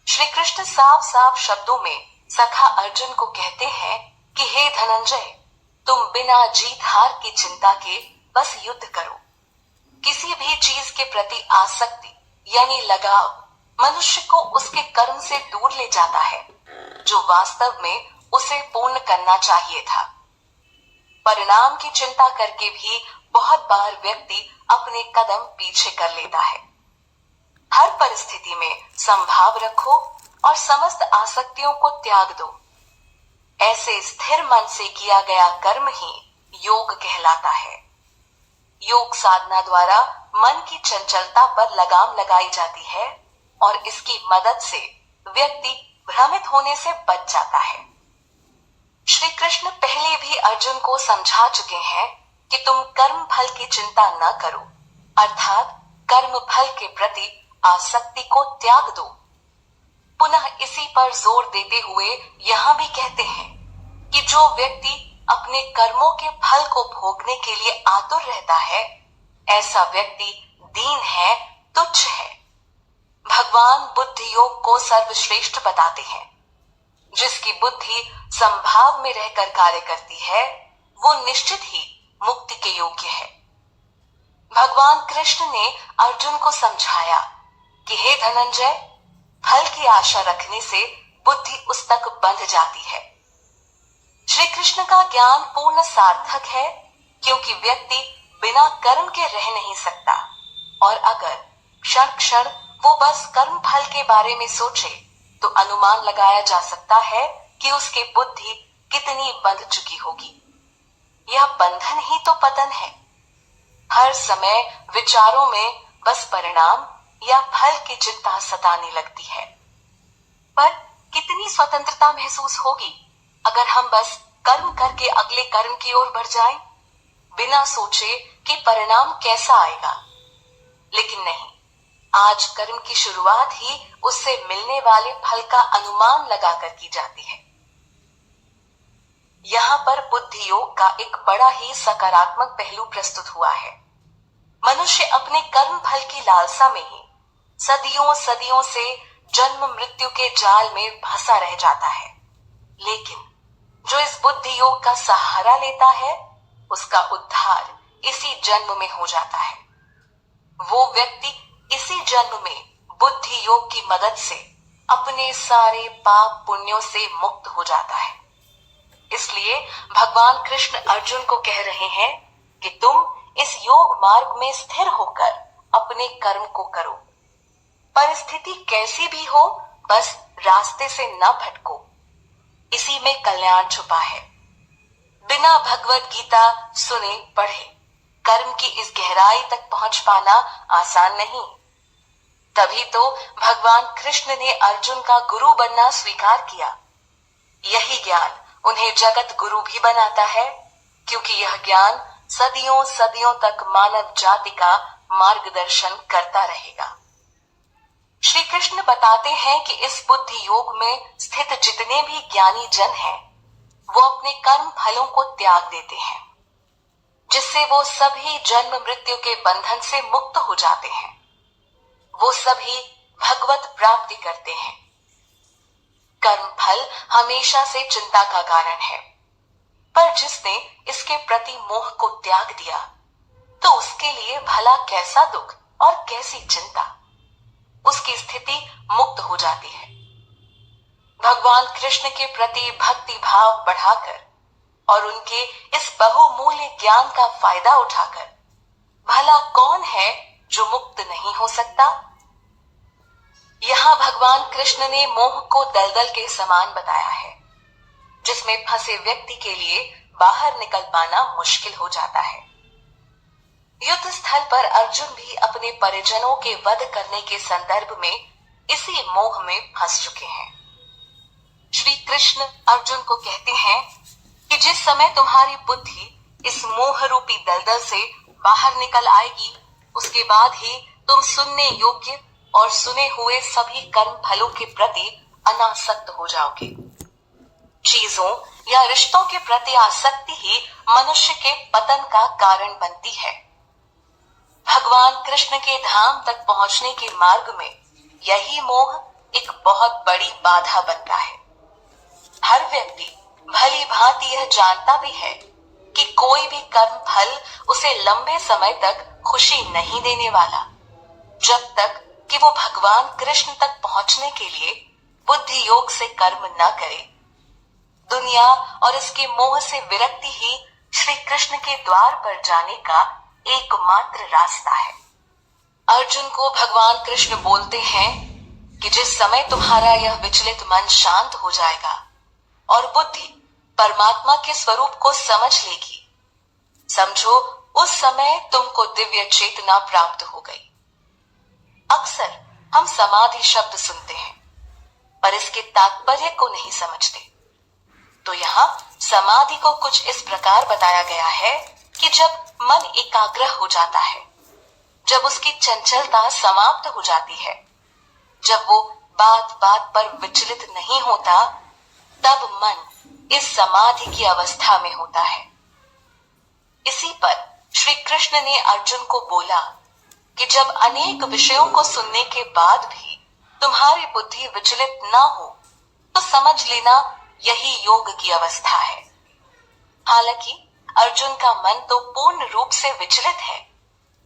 श्री कृष्ण साफ साफ शब्दों में सखा अर्जुन को कहते हैं कि हे धनंजय, तुम बिना जीत हार की चिंता के बस युद्ध करो। किसी भी चीज के प्रति आसक्ति यानी लगाव मनुष्य को उसके कर्म से दूर ले जाता है, जो वास्तव में उसे पूर्ण करना चाहिए था। परिणाम की चिंता करके भी बहुत बार व्यक्ति अपने कदम पीछे कर लेता है। हर परिस्थिति में संभाव रखो और समस्त आसक्तियों को त्याग दो। ऐसे स्थिर मन से किया गया कर्म ही योग कहलाता है। योग साधना द्वारा मन की चंचलता पर लगाम लगाई जाती है और इसकी मदद से व्यक्ति भ्रमित होने से बच जाता है। श्री कृष्ण पहले भी अर्जुन को समझा चुके हैं कि तुम कर्म फल की चिंता न करो, अर्थात कर्म फल के प्रति आसक्ति को त्याग दो। पुनः इसी पर जोर देते हुए यहाँ भी कहते हैं कि जो व्यक्ति अपने कर्मों के फल को भोगने के लिए आतुर रहता है, ऐसा व्यक्ति दीन है, तुच्छ है। भगवान बुद्धि योग को सर्वश्रेष्ठ बताते हैं। जिसकी बुद्धि संभाव में रहकर कार्य करती है, वो निश्चित ही मुक्ति के योग्य है। भगवान कृष्ण ने अर्जुन को समझाया कि हे धनंजय, फल की आशा रखने से बुद्धि उस तक बंध जाती है। श्री कृष्ण का ज्ञान पूर्ण सार्थक है, क्योंकि व्यक्ति बिना कर्म के रह नहीं सकता और अगर क्षण क्षण वो बस कर्म फल के बारे में सोचे तो अनुमान लगाया जा सकता है कि उसकी बुद्धि कितनी बंध चुकी होगी। यह बंधन ही तो पतन है। हर समय विचारों में बस परिणाम या फल की चिंता सताने लगती है। पर कितनी स्वतंत्रता महसूस होगी अगर हम बस कर्म करके अगले कर्म की ओर बढ़ जाएं, बिना सोचे कि परिणाम कैसा आएगा। लेकिन नहीं, आज कर्म की शुरुआत ही उससे मिलने वाले फल का अनुमान लगाकर की जाती है। यहाँ पर बुद्धि योग का एक बड़ा ही सकारात्मक पहलू प्रस्तुत हुआ है। मनुष्य अपने कर्म फल की लालसा में ही सदियों सदियों से जन्म मृत्यु के जाल में फंसा रह जाता है। लेकिन जो इस बुद्धि योग का सहारा लेता है, उसका उद्धार इसी जन्म में हो जाता है। वो व्यक्ति इसी जन्म में बुद्धि योग की मदद से अपने सारे पाप पुण्यों से मुक्त हो जाता है। इसलिए भगवान कृष्ण अर्जुन को कह रहे हैं कि तुम इस योग मार्ग में स्थिर होकर अपने कर्म को करो। परिस्थिति कैसी भी हो, बस रास्ते से न भटको। इसी में कल्याण छुपा है। बिना भगवत गीता सुने पढ़े कर्म की इस गहराई तक पहुंच पाना आसान नहीं। तभी तो भगवान कृष्ण ने अर्जुन का गुरु बनना स्वीकार किया। यही ज्ञान उन्हें जगत गुरु भी बनाता है, क्योंकि यह ज्ञान सदियों सदियों तक मानव जाति का मार्गदर्शन करता रहेगा। श्री कृष्ण बताते हैं कि इस बुद्धि योग में स्थित जितने भी ज्ञानी जन हैं, वो अपने कर्म फलों को त्याग देते हैं, जिससे वो सभी जन्म मृत्यु के बंधन से मुक्त हो जाते हैं। वो सभी भगवत प्राप्ति करते हैं। कर्म फल हमेशा से चिंता का कारण है। पर जिसने इसके प्रति मोह को त्याग दिया तो उसके लिए भला कैसा दुख और कैसी चिंता। उसकी स्थिति मुक्त हो जाती है। भगवान कृष्ण के प्रति भक्ति भाव बढ़ाकर और उनके इस बहुमूल्य ज्ञान का फायदा उठाकर भला कौन है जो मुक्त नहीं हो सकता। यहाँ भगवान कृष्ण ने मोह को दलदल के समान बताया है, जिसमें फंसे व्यक्ति के लिए बाहर निकल पाना मुश्किल हो जाता है। युद्ध स्थल पर अर्जुन भी अपने परिजनों के वध करने के संदर्भ में इसी मोह में फंस चुके हैं। श्री कृष्ण अर्जुन को कहते हैं कि जिस समय तुम्हारी बुद्धि इस मोह रूपी दलदल से बाहर निकल आएगी, उसके बाद ही तुम सुनने योग्य और सुने हुए सभी कर्म फलों के प्रति अनासक्त हो जाओगे। चीजों या रिश्तों के प्रति आसक्ति ही मनुष्य के पतन का कारण बनती है। भगवान कृष्ण के धाम तक पहुंचने के मार्ग में यही मोह एक बहुत बड़ी बाधा बनता है। हर व्यक्ति भली भांति यह जानता भी है कि कोई भी कर्म फल उसे लंबे समय तक खुशी नहीं देने वाला, जब तक कि वो भगवान कृष्ण तक पहुंचने के लिए बुद्धि योग से कर्म न करे। दुनिया और इसके मोह से विरक्ति ही श्री कृष्ण के द्वार पर जाने का एकमात्र रास्ता है। अर्जुन को भगवान कृष्ण बोलते हैं कि जिस समय तुम्हारा यह विचलित मन शांत हो जाएगा और बुद्धि परमात्मा के स्वरूप को समझ लेगी, समझो उस समय तुमको दिव्य चेतना प्राप्त हो गई। अक्सर हम समाधि शब्द सुनते हैं पर इसके तात्पर्य को नहीं समझते। तो यहाँ समाधि को कुछ इस प्रकार बताया गया है कि जब मन एकाग्र हो जाता है, जब उसकी चंचलता समाप्त हो जाती है, जब वो बात बात पर विचलित नहीं होता, तब मन इस समाधि की अवस्था में होता है। इसी पर श्री कृष्ण ने अर्जुन को बोला कि जब अनेक विषयों को सुनने के बाद भी तुम्हारी बुद्धि विचलित न हो तो समझ लेना यही योग की अवस्था है। हालांकि अर्जुन का मन तो पूर्ण रूप से विचलित है,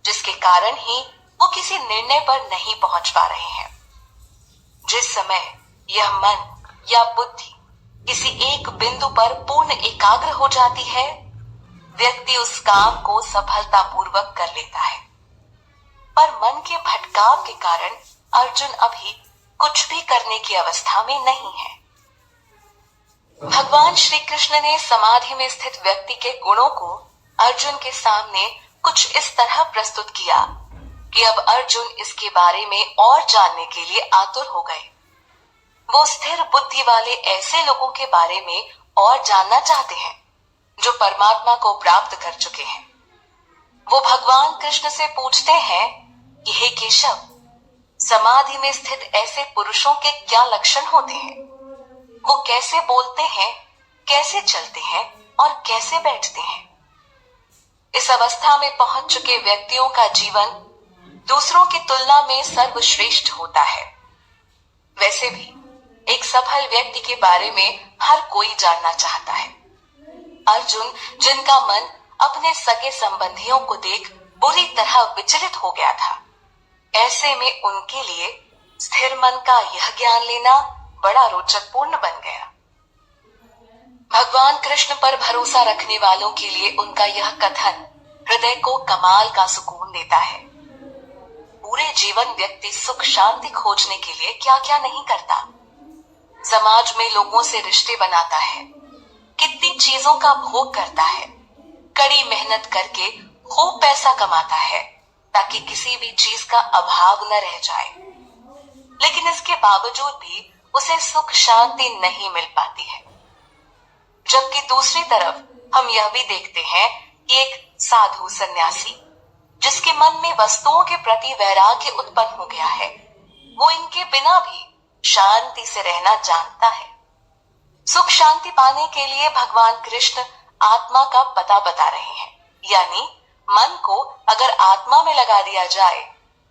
जिसके कारण ही वो किसी निर्णय पर नहीं पहुंच पा रहे हैं। जिस समय यह मन या बुद्धि किसी एक बिंदु पर पूर्ण एकाग्र हो जाती है, व्यक्ति उस काम को सफलतापूर्वक कर लेता है। पर मन के भटकाव के कारण अर्जुन अभी कुछ भी करने की अवस्था में नहीं है। भगवान श्री कृष्ण ने समाधि में स्थित व्यक्ति के गुणों को अर्जुन के सामने कुछ इस तरह प्रस्तुत किया कि अब अर्जुन इसके बारे में और जानने के लिए आतुर हो गए। वो स्थिर बुद्धि वाले ऐसे लोगों के बारे में और जानना चाहते हैं जो परमात्मा को प्राप्त कर चुके हैं। वो भगवान कृष्ण से पूछते हैं कि हे केशव, समाधि में स्थित ऐसे पुरुषों के क्या लक्षण होते हैं? वो कैसे बोलते हैं, कैसे चलते हैं और कैसे बैठते हैं? इस अवस्था में पहुंच चुके व्यक्तियों का जीवन दूसरों की तुलना में सर्वश्रेष्ठ होता है। वैसे भी एक सफल व्यक्ति के बारे में हर कोई जानना चाहता है। अर्जुन, जिनका मन अपने सगे संबंधियों को देख बुरी तरह विचलित हो गया था, ऐसे में उनके लिए स्थिर मन का यह ज्ञान लेना बड़ा रोचकपूर्ण बन गया। भगवान कृष्ण पर भरोसा रखने वालों के लिए उनका यह कथन हृदय को कमाल का सुकून देता है। पूरे जीवन व्यक्ति सुख शांति खोजने के लिए क्या क्या नहीं करता। समाज में लोगों से रिश्ते बनाता है, कितनी चीजों का भोग करता है, कड़ी मेहनत करके खूब पैसा कमाता है ताकि किसी भी चीज का अभाव न रह जाए। लेकिन इसके बावजूद भी उसे सुख शांति नहीं मिल पाती है। जबकि दूसरी तरफ हम यह भी देखते हैं कि एक साधु सन्यासी, जिसके मन में वस्तुओं के प्रति वैराग्य उत्पन्न हो गया है, वो इनके बिना भी शांति से रहना जानता है। सुख शांति पाने के लिए भगवान कृष्ण आत्मा का पता बता रहे हैं, यानी मन को अगर आत्मा में लगा दिया जाए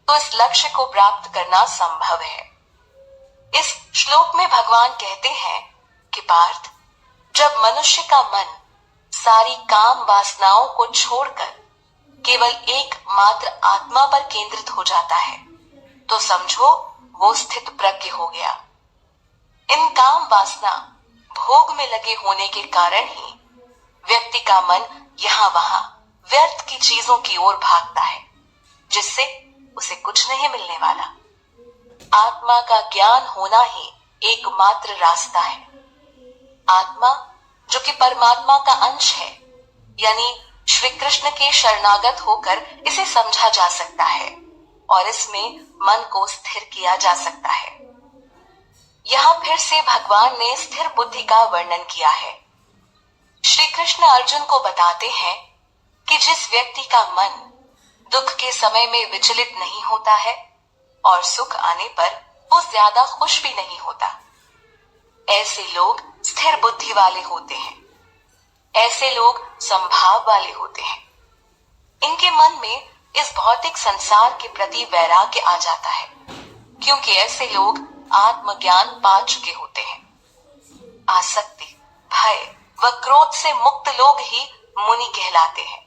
तो इस लक्ष्य को प्राप्त करना संभव है। इस श्लोक में भगवान कहते हैं कि पार्थ, जब मनुष्य का मन सारी काम वासनाओं को छोड़कर केवल एक मात्र आत्मा पर केंद्रित हो जाता है, तो समझो वो स्थित प्रज्ञ हो गया। इन काम वासना भोग में लगे होने के कारण ही व्यक्ति का मन यहाँ वहां व्यर्थ की चीजों की ओर भागता है, जिससे उसे कुछ नहीं मिलने वाला। आत्मा का ज्ञान होना ही एकमात्र रास्ता है। आत्मा जो कि परमात्मा का अंश है, यानी श्री कृष्ण के शरणागत होकर इसे समझा जा सकता है और इसमें मन को स्थिर किया जा सकता है। यहाँ फिर से भगवान ने स्थिर बुद्धि का वर्णन किया है। श्री कृष्ण अर्जुन को बताते हैं कि जिस व्यक्ति का मन दुख के समय में विचलित नहीं होता है और सुख आने पर वो ज्यादा खुश भी नहीं होता, ऐसे लोग स्थिर बुद्धि वाले होते हैं। ऐसे लोग संभाव वाले होते हैं। इनके मन में इस भौतिक संसार के प्रति वैराग्य आ जाता है, क्योंकि ऐसे लोग आत्मज्ञान पा चुके होते हैं। आसक्ति, भय व क्रोध से मुक्त लोग ही मुनि कहलाते हैं।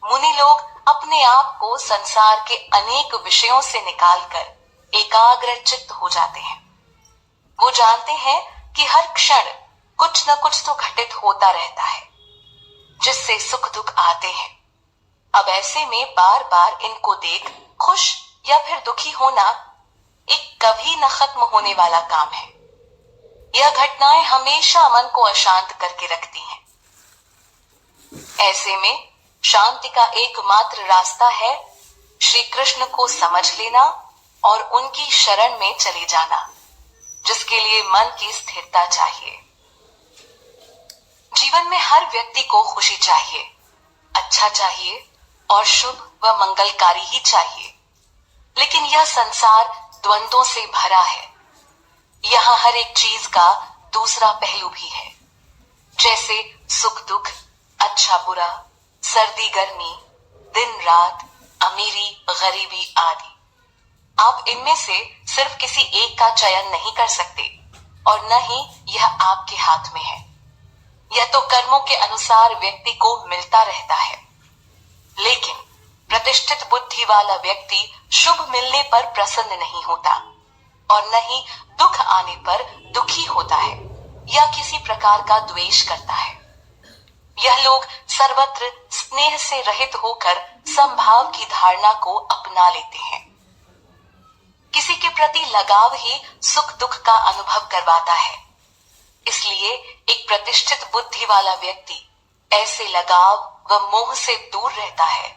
मुनि लोग अपने आप को संसार के अनेक विषयों से निकालकर एकाग्र चित्त हो जाते हैं। वो जानते हैं कि हर क्षण कुछ न कुछ तो घटित होता रहता है, जिससे सुख दुख आते हैं। अब ऐसे में बार बार इनको देख खुश या फिर दुखी होना एक कभी न खत्म होने वाला काम है। यह घटनाएं हमेशा मन को अशांत करके रखती हैं। ऐसे में शांति का एकमात्र रास्ता है श्री कृष्ण को समझ लेना और उनकी शरण में चले जाना, जिसके लिए मन की स्थिरता चाहिए। जीवन में हर व्यक्ति को खुशी चाहिए, अच्छा चाहिए और शुभ व मंगलकारी ही चाहिए। लेकिन यह संसार द्वंद्वों से भरा है। यहाँ हर एक चीज का दूसरा पहलू भी है, जैसे सुख दुख, अच्छा बुरा, सर्दी गर्मी, दिन रात, अमीरी गरीबी आदि। आप इनमें से सिर्फ किसी एक का चयन नहीं कर सकते और न ही यह आपके हाथ में है। यह तो कर्मों के अनुसार व्यक्ति को मिलता रहता है। लेकिन प्रतिष्ठित बुद्धि वाला व्यक्ति शुभ मिलने पर प्रसन्न नहीं होता और न ही दुख आने पर दुखी होता है या किसी प्रकार का द्वेष करता है। यह लोग सर्वत्र स्नेह से रहित होकर समभाव की धारणा को अपना लेते हैं। किसी के प्रति लगाव ही सुख दुख का अनुभव करवाता है। इसलिए एक प्रतिष्ठित बुद्धि वाला व्यक्ति ऐसे लगाव व मोह से दूर रहता है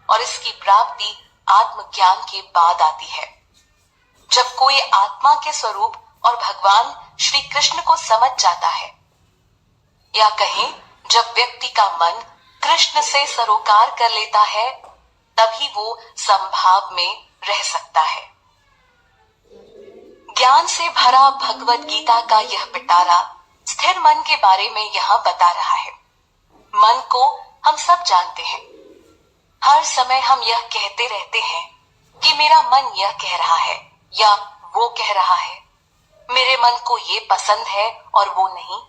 और इसकी प्राप्ति आत्मज्ञान के बाद आती है। जब कोई आत्मा के स्वरूप और भगवान श्री कृष्ण को समझ जाता है, या कहें जब व्यक्ति का मन कृष्ण से सरोकार कर लेता है, तभी वो समभाव में रह सकता है। ज्ञान से भरा भगवत गीता का यह पिटारा स्थिर मन के बारे में यहाँ बता रहा है। मन को हम सब जानते हैं। हर समय हम यह कहते रहते हैं कि मेरा मन यह कह रहा है या वो कह रहा है, मेरे मन को ये पसंद है और वो नहीं।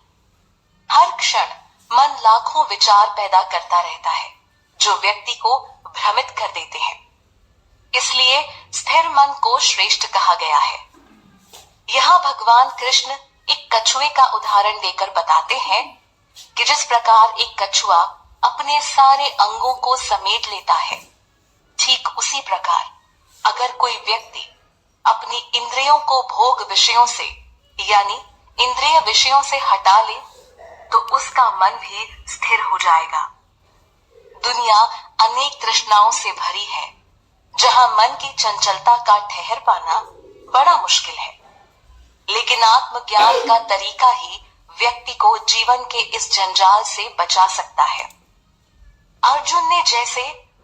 हर क्षण मन लाखों विचार पैदा करता रहता है, जो व्यक्ति को भ्रमित कर देते हैं। इसलिए स्थिर मन को श्रेष्ठ कहा गया है। यहाँ भगवान कृष्ण एक कछुए का उदाहरण देकर बताते हैं कि जिस प्रकार एक कछुआ अपने सारे अंगों को समेट लेता है, ठीक उसी प्रकार अगर कोई व्यक्ति अपनी इंद्रियों को भोग विषयों से यानी इंद्रिय विषयों से हटा ले, तो उसका मन भी स्थिर हो जाएगा। दुनिया अनेक तृष्णाओं से भरी है, जहां मन की चंचलता का ठहर पाना बड़ा मुश्किल है। लेकिन आत्मज्ञान का तरीका ही व्यक्ति को जीवन के इस जंजाल से बचा सकता है। अर्जुन ने जैसे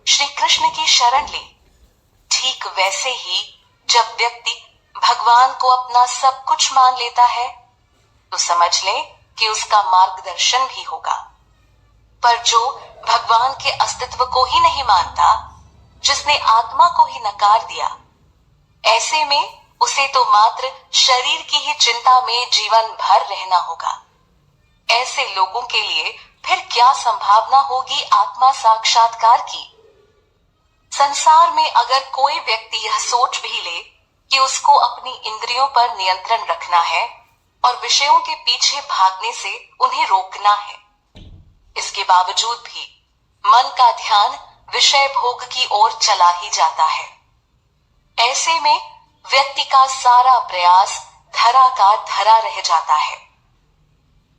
श्री कृष्ण की शरण ली, ठीक वैसे ही जब व्यक्ति भगवान को अपना सब कुछ मान लेता है, तो समझ ले कि उसका मार्गदर्शन भी होगा। पर जो भगवान के अस्तित्व को ही नहीं मानता, जिसने आत्मा को ही नकार दिया, ऐसे में उसे तो मात्र शरीर की ही चिंता में जीवन भर रहना होगा। ऐसे लोगों के लिए फिर क्या संभावना होगी आत्मा साक्षात्कार की। संसार में अगर कोई व्यक्ति यह सोच भी ले कि उसको अपनी इंद्रियों पर नियंत्रण रखना है और विषयों के पीछे भागने से उन्हें रोकना है, इसके बावजूद भी मन का ध्यान विषय भोग की ओर चला ही जाता है। ऐसे में व्यक्ति का सारा प्रयास धरा का धरा रह जाता है।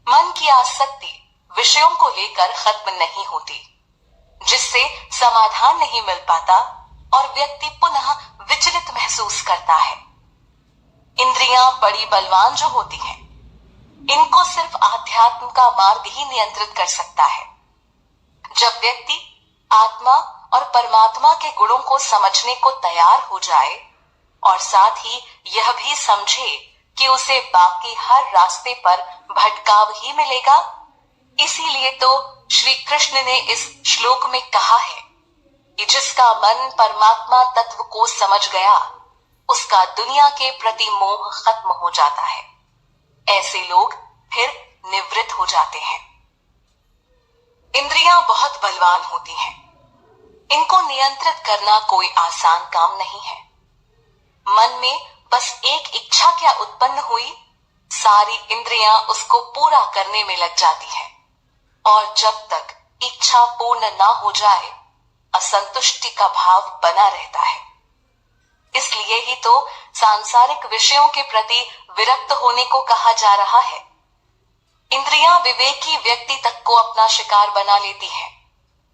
मन की आसक्ति विषयों को लेकर खत्म नहीं होती, जिससे समाधान नहीं मिल पाता और व्यक्ति पुनः विचलित महसूस करता है। इंद्रियां बड़ी बलवान जो होती हैं, इनको सिर्फ आध्यात्म का मार्ग ही नियंत्रित कर सकता है। जब व्यक्ति आत्मा और परमात्मा के गुणों को समझने को तैयार हो जाए और साथ ही यह भी समझे कि उसे बाकी हर रास्ते पर भटकाव ही मिलेगा, इसीलिए तो श्री कृष्ण ने इस श्लोक में कहा है कि जिसका मन परमात्मा तत्व को समझ गया, उसका दुनिया के प्रति मोह खत्म हो जाता है। ऐसे लोग फिर निवृत्त हो जाते हैं। इंद्रियां बहुत बलवान होती हैं। इनको नियंत्रित करना कोई आसान काम नहीं है। मन में बस एक इच्छा क्या उत्पन्न हुई, सारी इंद्रियां उसको पूरा करने में लग जाती हैं और जब तक इच्छा पूर्ण ना हो जाए, असंतुष्टि का भाव बना रहता है। इसलिए ही तो सांसारिक विषयों के प्रति विरक्त होने को कहा जा रहा है। इंद्रियां विवेकी व्यक्ति तक को अपना शिकार बना लेती हैं,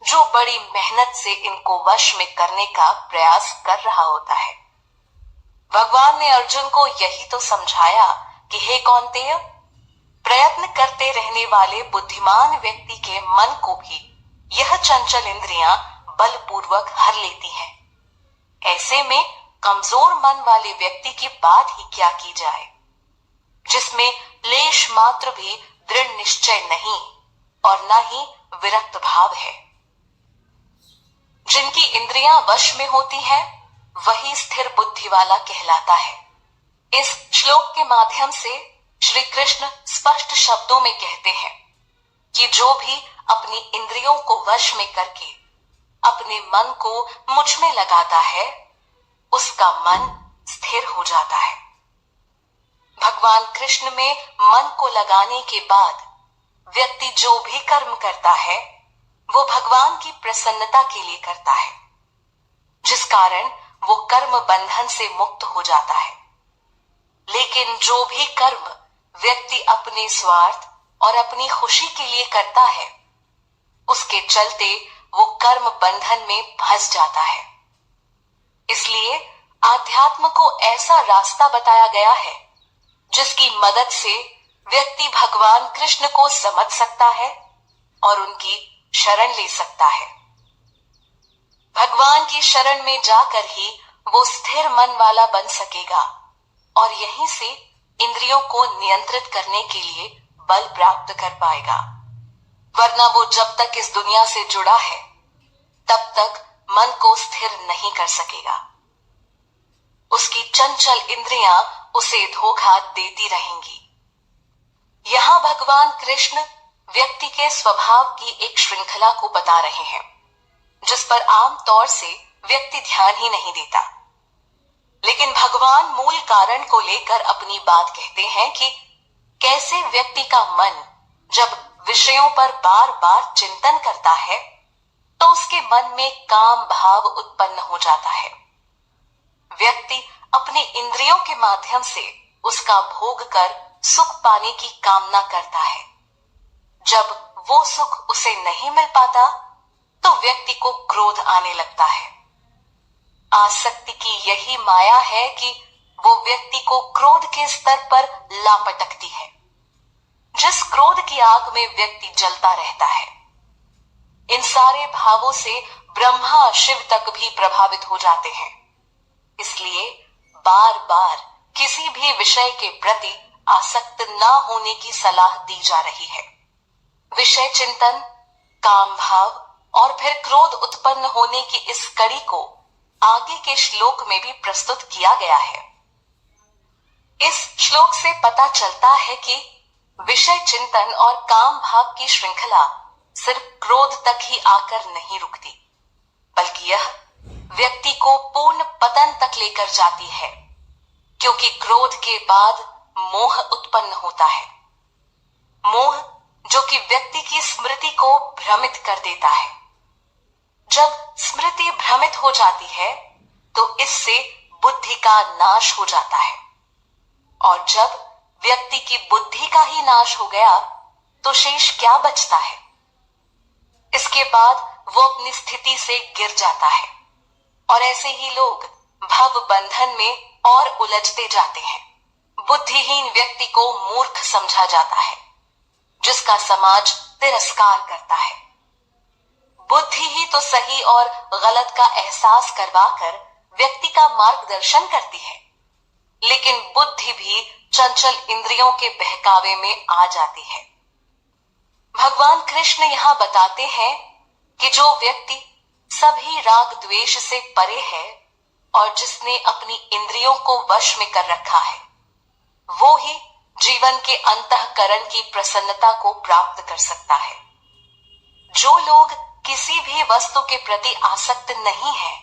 जो बड़ी मेहनत से इनको वश में करने का प्रयास कर रहा होता है। भगवान ने अर्जुन को यही तो समझाया कि हे कौन्तेय, प्रयत्न करते रहने वाले बुद्धिमान व्यक्ति के मन को भी यह चंचल इंद्रियां बलपूर्वक हर लेती हैं। ऐसे में कमजोर मन वाले व्यक्ति की बात ही क्या की जाए, जिसमें लेश मात्र भी दृढ़ निश्चय नहीं और न ही विरक्त भाव है। जिनकी इंद्रियां वश में होती हैं, वही स्थिर बुद्धि वाला कहलाता है। इस श्लोक के माध्यम से श्री कृष्ण स्पष्ट शब्दों में कहते हैं कि जो भी अपनी इंद्रियों को वश में करके अपने मन को मुझ में लगाता है, उसका मन स्थिर हो जाता है। भगवान कृष्ण में मन को लगाने के बाद व्यक्ति जो भी कर्म करता है, वो भगवान की प्रसन्नता के लिए करता है, जिस कारण वो कर्म बंधन से मुक्त हो जाता है। लेकिन जो भी कर्म व्यक्ति अपने स्वार्थ और अपनी खुशी के लिए करता है, उसके चलते वो कर्म बंधन में फंस जाता है। इसलिए आध्यात्म को ऐसा रास्ता बताया गया है जिसकी मदद से व्यक्ति भगवान कृष्ण को समझ सकता है और उनकी शरण ले सकता है। भगवान की शरण में जाकर ही वो स्थिर मन वाला बन सकेगा और यहीं से इंद्रियों को नियंत्रित करने के लिए बल प्राप्त कर पाएगा। वरना वो जब तक इस दुनिया से जुड़ा है, तब तक मन को स्थिर नहीं कर सकेगा। उसकी चंचल इंद्रियां उसे धोखा देती रहेंगी। यहाँ भगवान कृष्ण व्यक्ति के स्वभाव की एक श्रृंखला को बता रहे हैं, जिस पर आमतौर से व्यक्ति ध्यान ही नहीं देता। लेकिन भगवान मूल कारण को लेकर अपनी बात कहते हैं कि कैसे व्यक्ति का मन जब विषयों पर बार बार चिंतन करता है, तो उसके मन में काम भाव उत्पन्न हो जाता है। व्यक्ति अपने इंद्रियों के माध्यम से उसका भोग कर सुख पाने की कामना करता है। जब वो सुख उसे नहीं मिल पाता, तो व्यक्ति को क्रोध आने लगता है। आसक्ति की यही माया है कि वो व्यक्ति को क्रोध के स्तर पर लापटकती है, जिस क्रोध की आग में व्यक्ति जलता रहता है। इन सारे भावों से ब्रह्मा शिव तक भी प्रभावित हो जाते हैं। इसलिए बार बार किसी भी विषय के प्रति आसक्त न होने की सलाह दी जा रही है। विषय चिंतन, काम भाव और फिर क्रोध उत्पन्न होने की इस कड़ी को आगे के श्लोक में भी प्रस्तुत किया गया है। इस श्लोक से पता चलता है कि विषय चिंतन और काम भाव की श्रृंखला सिर्फ क्रोध तक ही आकर नहीं रुकती, बल्कि यह व्यक्ति को पूर्ण पतन तक लेकर जाती है, क्योंकि क्रोध के बाद मोह उत्पन्न होता है। मोह जो कि व्यक्ति की स्मृति को भ्रमित कर देता है। जब स्मृति भ्रमित हो जाती है तो इससे बुद्धि का नाश हो जाता है, और जब व्यक्ति की बुद्धि का ही नाश हो गया तो शेष क्या बचता है? इसके बाद वो अपनी स्थिति से गिर जाता है, और ऐसे ही लोग भव बंधन में और उलझते जाते हैं। बुद्धिहीन व्यक्ति को मूर्ख समझा जाता है, जिसका समाज तिरस्कार करता है। बुद्धि ही तो सही और गलत का एहसास करवाकर व्यक्ति का मार्गदर्शन करती है, लेकिन बुद्धि भी चंचल इंद्रियों के बहकावे में आ जाती है। भगवान कृष्ण यहाँ बताते हैं कि जो व्यक्ति सभी राग द्वेष से परे है और जिसने अपनी इंद्रियों को वश में कर रखा है, वो ही जीवन के अंतःकरण की प्रसन्नता को प्राप्त कर सकता है। जो लोग किसी भी वस्तु के प्रति आसक्त नहीं है,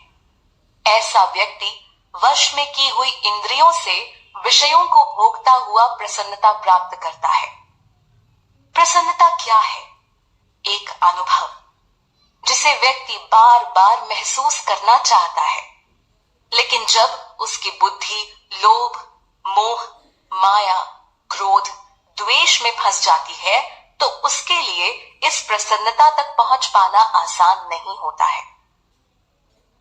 ऐसा व्यक्ति वश में की हुई इंद्रियों से विषयों को भोगता हुआ प्रसन्नता प्राप्त करता है। प्रसन्नता क्या है? एक अनुभव जिसे व्यक्ति बार बार महसूस करना चाहता है, लेकिन जब उसकी बुद्धि लोभ, मोह, माया, क्रोध, द्वेष में फंस जाती है तो उसके लिए इस प्रसन्नता तक पहुंच पाना आसान नहीं होता है।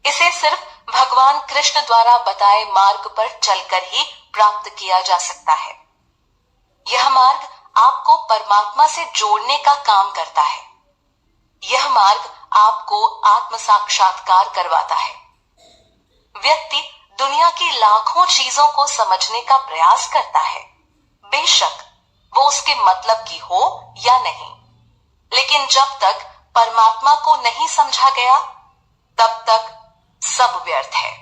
इसे सिर्फ भगवान कृष्ण द्वारा बताए मार्ग पर चलकर ही प्राप्त किया जा सकता है। यह मार्ग आपको परमात्मा से जोड़ने का काम करता है। यह मार्ग आपको आत्म साक्षात्कार करवाता है। व्यक्ति दुनिया की लाखों चीजों को समझने का प्रयास करता है, बेशक वो उसके मतलब की हो या नहीं, लेकिन जब तक परमात्मा को नहीं समझा गया तब तक सब व्यर्थ है।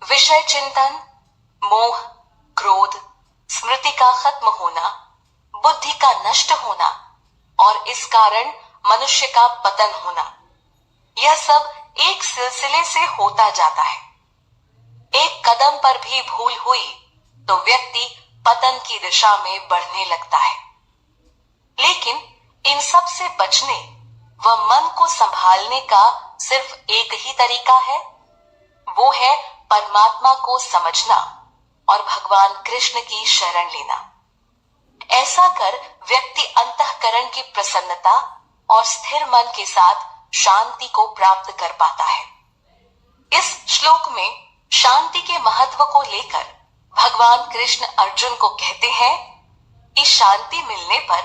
विषय चिंतन, मोह, क्रोध, स्मृति का खत्म होना, बुद्धि का नष्ट होना और इस कारण मनुष्य का पतन होना, यह सब एक सिलसिले से होता जाता है। एक कदम पर भी भूल हुई तो व्यक्ति पतन की दिशा में बढ़ने लगता है। लेकिन इन सब से बचने व मन को संभालने का सिर्फ एक ही तरीका है, वो है परमात्मा को समझना और भगवान कृष्ण की शरण लेना। ऐसा कर व्यक्ति अंतःकरण की प्रसन्नता और स्थिर मन के साथ शांति को प्राप्त कर पाता है। इस श्लोक में शांति के महत्व को लेकर भगवान कृष्ण अर्जुन को कहते हैं कि शांति मिलने पर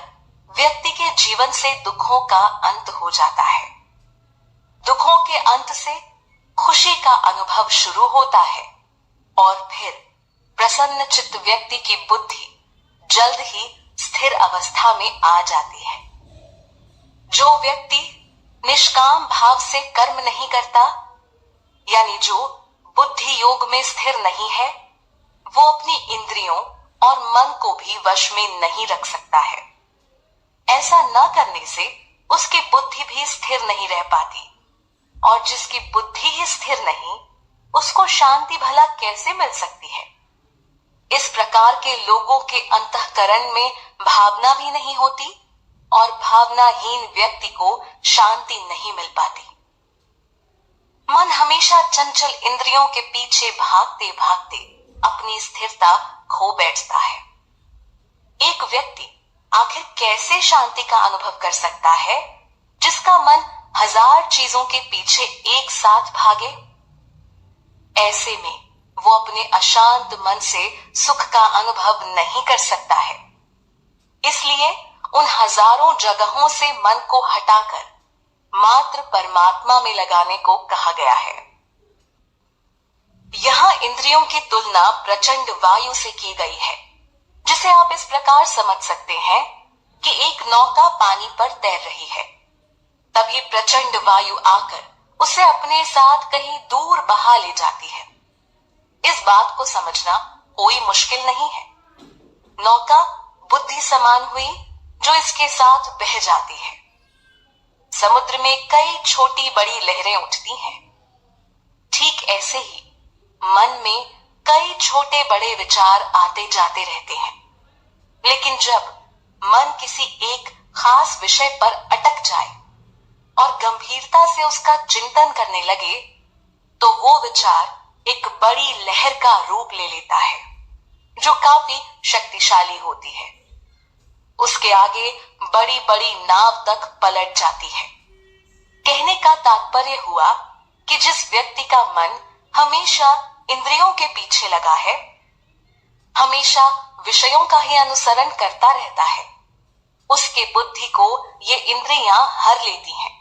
व्यक्ति के जीवन से दुखों का अंत हो जाता है। दुखों के अंत से खुशी का अनुभव शुरू होता है और फिर प्रसन्न चित्त व्यक्ति की बुद्धि जल्द ही स्थिर अवस्था में आ जाती है। जो व्यक्ति निष्काम भाव से कर्म नहीं करता, यानी जो बुद्धि योग में स्थिर नहीं है, वो अपनी इंद्रियों और मन को भी वश में नहीं रख सकता है। ऐसा न करने से उसकी बुद्धि भी स्थिर नहीं रह पाती, और जिसकी बुद्धि ही स्थिर नहीं, उसको शांति भला कैसे मिल सकती है? इस प्रकार के लोगों के अंतःकरण में भावना भी नहीं होती और भावनाहीन व्यक्ति को शांति नहीं मिल पाती। मन हमेशा चंचल इंद्रियों के पीछे भागते भागते अपनी स्थिरता खो बैठता है। एक व्यक्ति आखिर कैसे शांति का अनुभव कर सकता है जिसका मन हजार चीजों के पीछे एक साथ भागे? ऐसे में वो अपने अशांत मन से सुख का अनुभव नहीं कर सकता है। इसलिए उन हजारों जगहों से मन को हटाकर मात्र परमात्मा में लगाने को कहा गया है। यहाँ इंद्रियों की तुलना प्रचंड वायु से की गई है, जिसे आप इस प्रकार समझ सकते हैं कि एक नौका पानी पर तैर रही है। तभी प्रचंड वायु आकर उसे अपने साथ कहीं दूर बहा ले जाती है। इस बात को समझना कोई मुश्किल नहीं है। नौका बुद्धि समान हुई जो इसके साथ बह जाती है। समुद्र में कई छोटी बड़ी लहरें उठती हैं, ठीक ऐसे ही मन में कई छोटे बड़े विचार आते जाते रहते हैं। लेकिन जब मन किसी एक खास विषय पर अटक जाए और गंभीरता से उसका चिंतन करने लगे, तो वो विचार एक बड़ी लहर का रूप ले लेता है, जो काफी शक्तिशाली होती है। उसके आगे बड़ी बड़ी नाव तक पलट जाती है। कहने का तात्पर्य हुआ कि जिस व्यक्ति का मन हमेशा इंद्रियों के पीछे लगा है, हमेशा विषयों का ही अनुसरण करता रहता है, उसके बुद्धि को ये इंद्रियां हर लेती हैं।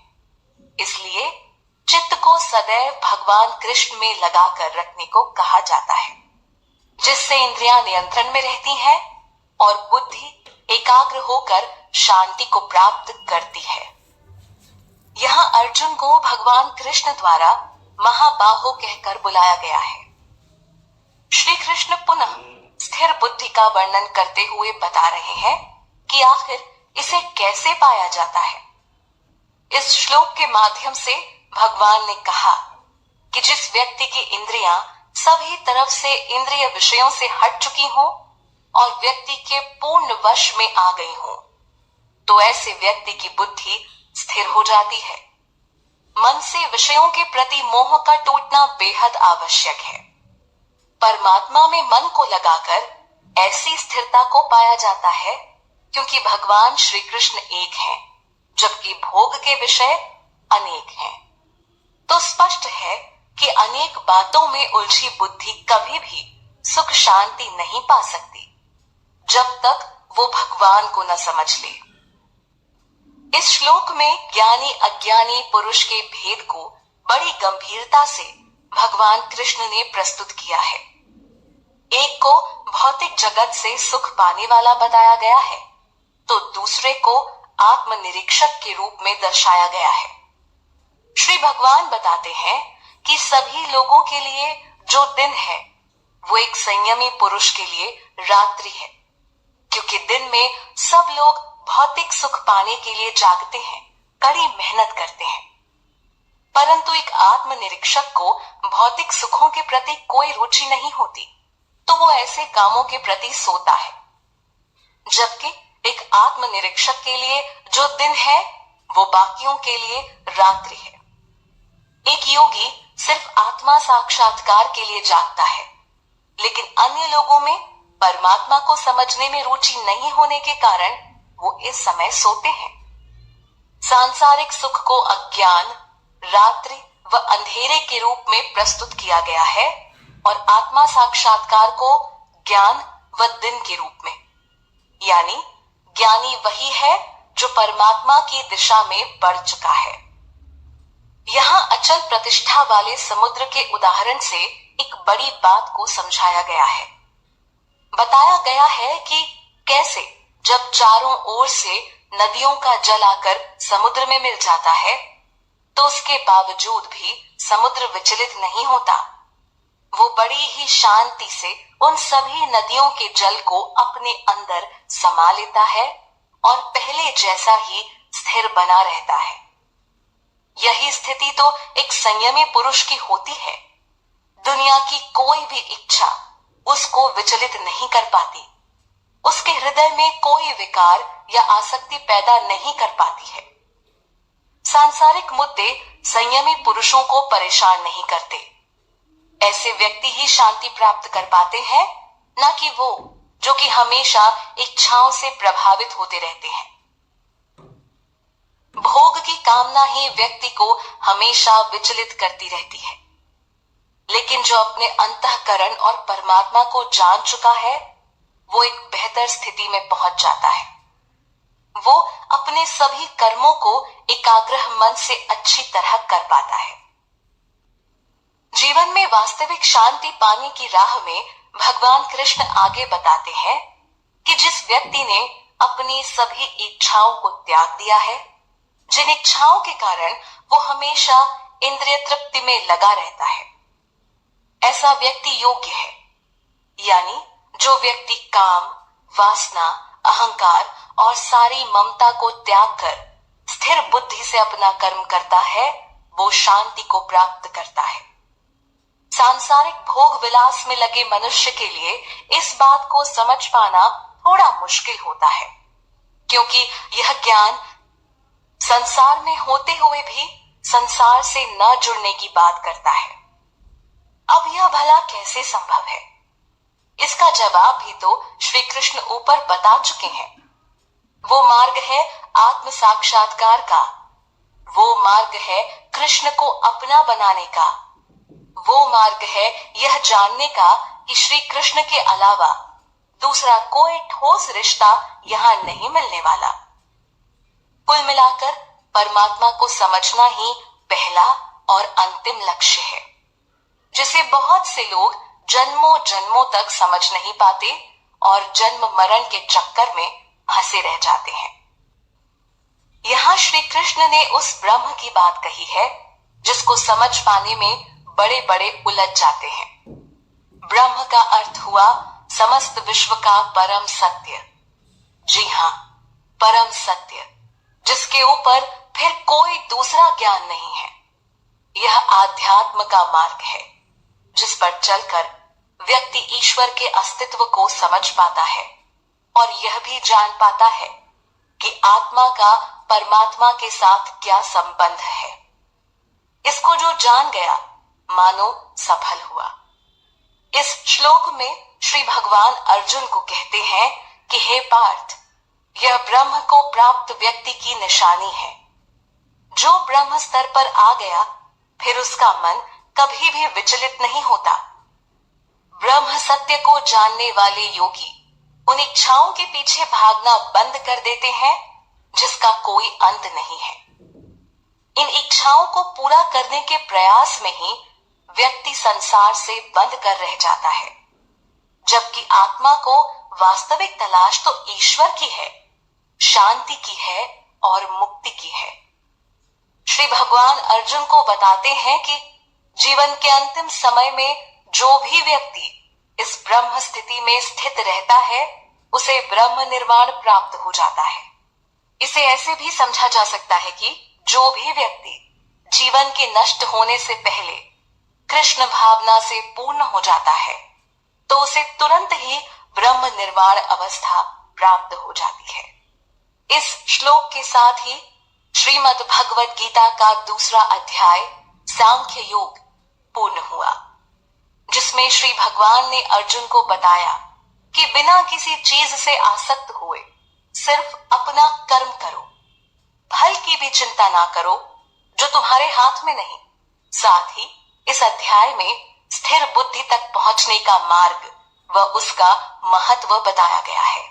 इसलिए चित्त को सदैव भगवान कृष्ण में लगाकर रखने को कहा जाता है, जिससे इंद्रियां नियंत्रण में रहती हैं और बुद्धि एकाग्र होकर शांति को प्राप्त करती है। यहाँ अर्जुन को भगवान कृष्ण द्वारा महाबाहो कहकर बुलाया गया है। श्री कृष्ण पुनः स्थिर बुद्धि का वर्णन करते हुए बता रहे हैं कि आखिर इसे कैसे पाया जाता है। इस श्लोक के माध्यम से भगवान ने कहा कि जिस व्यक्ति की इंद्रियां सभी तरफ से इंद्रिय विषयों से हट चुकी हों और व्यक्ति के पूर्ण वश में आ गई हों, तो ऐसे व्यक्ति की बुद्धि स्थिर हो जाती है। मन से विषयों के प्रति मोह का टूटना बेहद आवश्यक है। परमात्मा में मन को लगाकर ऐसी स्थिरता को पाया जाता है, क्योंकि भगवान श्री कृष्ण एक हैं, जबकि भोग के विषय अनेक हैं। तो स्पष्ट है कि अनेक बातों में उलझी बुद्धि कभी भी सुख शांति नहीं पा सकती, जब तक वो भगवान को न समझ ले। इस श्लोक में ज्ञानी अज्ञानी पुरुष के भेद को बड़ी गंभीरता से भगवान कृष्ण ने प्रस्तुत किया है। एक को भौतिक जगत से सुख पाने वाला बताया गया है, तो दूसरे को आत्मनिरीक्षक के रूप में दर्शाया गया है। श्री भगवान बताते हैं कि सभी लोगों के लिए जो दिन है, वो एक संयमी पुरुष के लिए रात्रि है, क्योंकि दिन में सब लोग भौतिक सुख पाने के लिए जागते हैं, कड़ी मेहनत करते हैं। परंतु एक आत्मनिरीक्षक को भौतिक सुखों के प्रति कोई रुचि नहीं होती, तो वो ऐसे कामों के प्रति सोता है। जबकि एक आत्मनिरीक्षक के लिए जो दिन है, वो बाकियों के लिए रात्रि है। एक योगी सिर्फ आत्मा साक्षात्कार के लिए जागता है, लेकिन अन्य लोगों में परमात्मा को समझने में रुचि नहीं होने के कारण वो इस समय सोते हैं। सांसारिक सुख को अज्ञान, रात्रि व अंधेरे के रूप में प्रस्तुत किया गया है और आत्मा साक्षात्कार को ज्ञान व दिन के रूप में। यानी ज्ञानी वही है जो परमात्मा की दिशा में बढ़ चुका है। यहाँ अचल प्रतिष्ठा वाले समुद्र के उदाहरण से एक बड़ी बात को समझाया गया है। बताया गया है कि कैसे जब चारों ओर से नदियों का जल आकर समुद्र में मिल जाता है, तो उसके बावजूद भी समुद्र विचलित नहीं होता। वो बड़ी ही शांति से उन सभी नदियों के जल को अपने अंदर समा लेता है और पहले जैसा ही स्थिर बना रहता है। यही स्थिति तो एक संयमी पुरुष की होती है। दुनिया की कोई भी इच्छा उसको विचलित नहीं कर पाती, उसके हृदय में कोई विकार या आसक्ति पैदा नहीं कर पाती है। सांसारिक मुद्दे संयमी पुरुषों को परेशान नहीं करते। ऐसे व्यक्ति ही शांति प्राप्त कर पाते हैं, न कि वो जो कि हमेशा इच्छाओं से प्रभावित होते रहते हैं। भोग की कामना ही व्यक्ति को हमेशा विचलित करती रहती है, लेकिन जो अपने अंतःकरण और परमात्मा को जान चुका है, वो एक बेहतर स्थिति में पहुंच जाता है। वो अपने सभी कर्मों को एकाग्र मन से अच्छी तरह कर पाता है। जीवन में वास्तविक शांति पाने की राह में भगवान कृष्ण आगे बताते हैं कि जिस व्यक्ति ने अपनी सभी इच्छाओं को त्याग दिया है, जिन इच्छाओं के कारण वो हमेशा इंद्रिय तृप्ति में लगा रहता है, ऐसा व्यक्ति योग्य है। यानी जो व्यक्ति काम, वासना, अहंकार और सारी ममता को त्याग कर स्थिर स्थिर बुद्धि से अपना कर्म करता है वो शांति को प्राप्त करता है। सांसारिक भोग विलास में लगे मनुष्य के लिए इस बात को समझ पाना थोड़ा मुश्किल होता है, क्योंकि यह ज्ञान संसार में होते हुए भी संसार से न जुड़ने की बात करता है। अब यह भला कैसे संभव है? इसका जवाब भी तो श्री कृष्ण ऊपर बता चुके हैं। वो मार्ग है आत्म साक्षात्कार का, वो मार्ग है कृष्ण को अपना बनाने का, वो मार्ग है यह जानने का कि श्री कृष्ण के अलावा दूसरा कोई ठोस रिश्ता यहाँ नहीं मिलने वाला। कुल मिलाकर परमात्मा को समझना ही पहला और अंतिम लक्ष्य है, जिसे बहुत से लोग जन्मों जन्मों तक समझ नहीं पाते और जन्म मरण के चक्कर में फंसे रह जाते हैं। यहाँ श्री कृष्ण ने उस ब्रह्म की बात कही है जिसको समझ पाने में बड़े बड़े उलझ जाते हैं। ब्रह्म का अर्थ हुआ समस्त विश्व का परम सत्य। जी हाँ, परम सत्य, जिसके ऊपर फिर कोई दूसरा ज्ञान नहीं है। यह आध्यात्म का मार्ग है जिस पर चलकर व्यक्ति ईश्वर के अस्तित्व को समझ पाता है और यह भी जान पाता है कि आत्मा का परमात्मा के साथ क्या संबंध है। इसको जो जान गया मानो सफल हुआ। इस श्लोक में श्री भगवान अर्जुन को कहते हैं कि हे पार्थ, यह ब्रह्म को प्राप्त व्यक्ति की निशानी है। जो ब्रह्म स्तर पर आ गया फिर उसका मन कभी भी विचलित नहीं होता। ब्रह्म सत्य को जानने वाले योगी उन इच्छाओं के पीछे भागना बंद कर देते हैं जिसका कोई अंत नहीं है। इन इच्छाओं को पूरा करने के प्रयास में ही व्यक्ति संसार से बंद कर रह जाता है, जबकि आत्मा को वास्तविक तलाश तो ईश्वर की है, शांति की है और मुक्ति की है। श्री भगवान अर्जुन को बताते हैं कि जीवन के अंतिम समय में जो भी व्यक्ति इस ब्रह्म स्थिति में स्थित रहता है उसे ब्रह्म निर्वाण प्राप्त हो जाता है। इसे ऐसे भी समझा जा सकता है कि जो भी व्यक्ति जीवन के नष्ट होने से पहले कृष्ण भावना से पूर्ण हो जाता है तो उसे तुरंत ही ब्रह्म निर्वाण अवस्था प्राप्त हो जाती है। इस श्लोक के साथ ही श्रीमद् भगवत गीता का दूसरा अध्याय सांख्य योग पूर्ण हुआ, जिसमें श्री भगवान ने अर्जुन को बताया कि बिना किसी चीज से आसक्त हुए सिर्फ अपना कर्म करो, फल की भी चिंता ना करो जो तुम्हारे हाथ में नहीं। साथ ही इस अध्याय में स्थिर बुद्धि तक पहुंचने का मार्ग व उसका महत्व बताया गया है।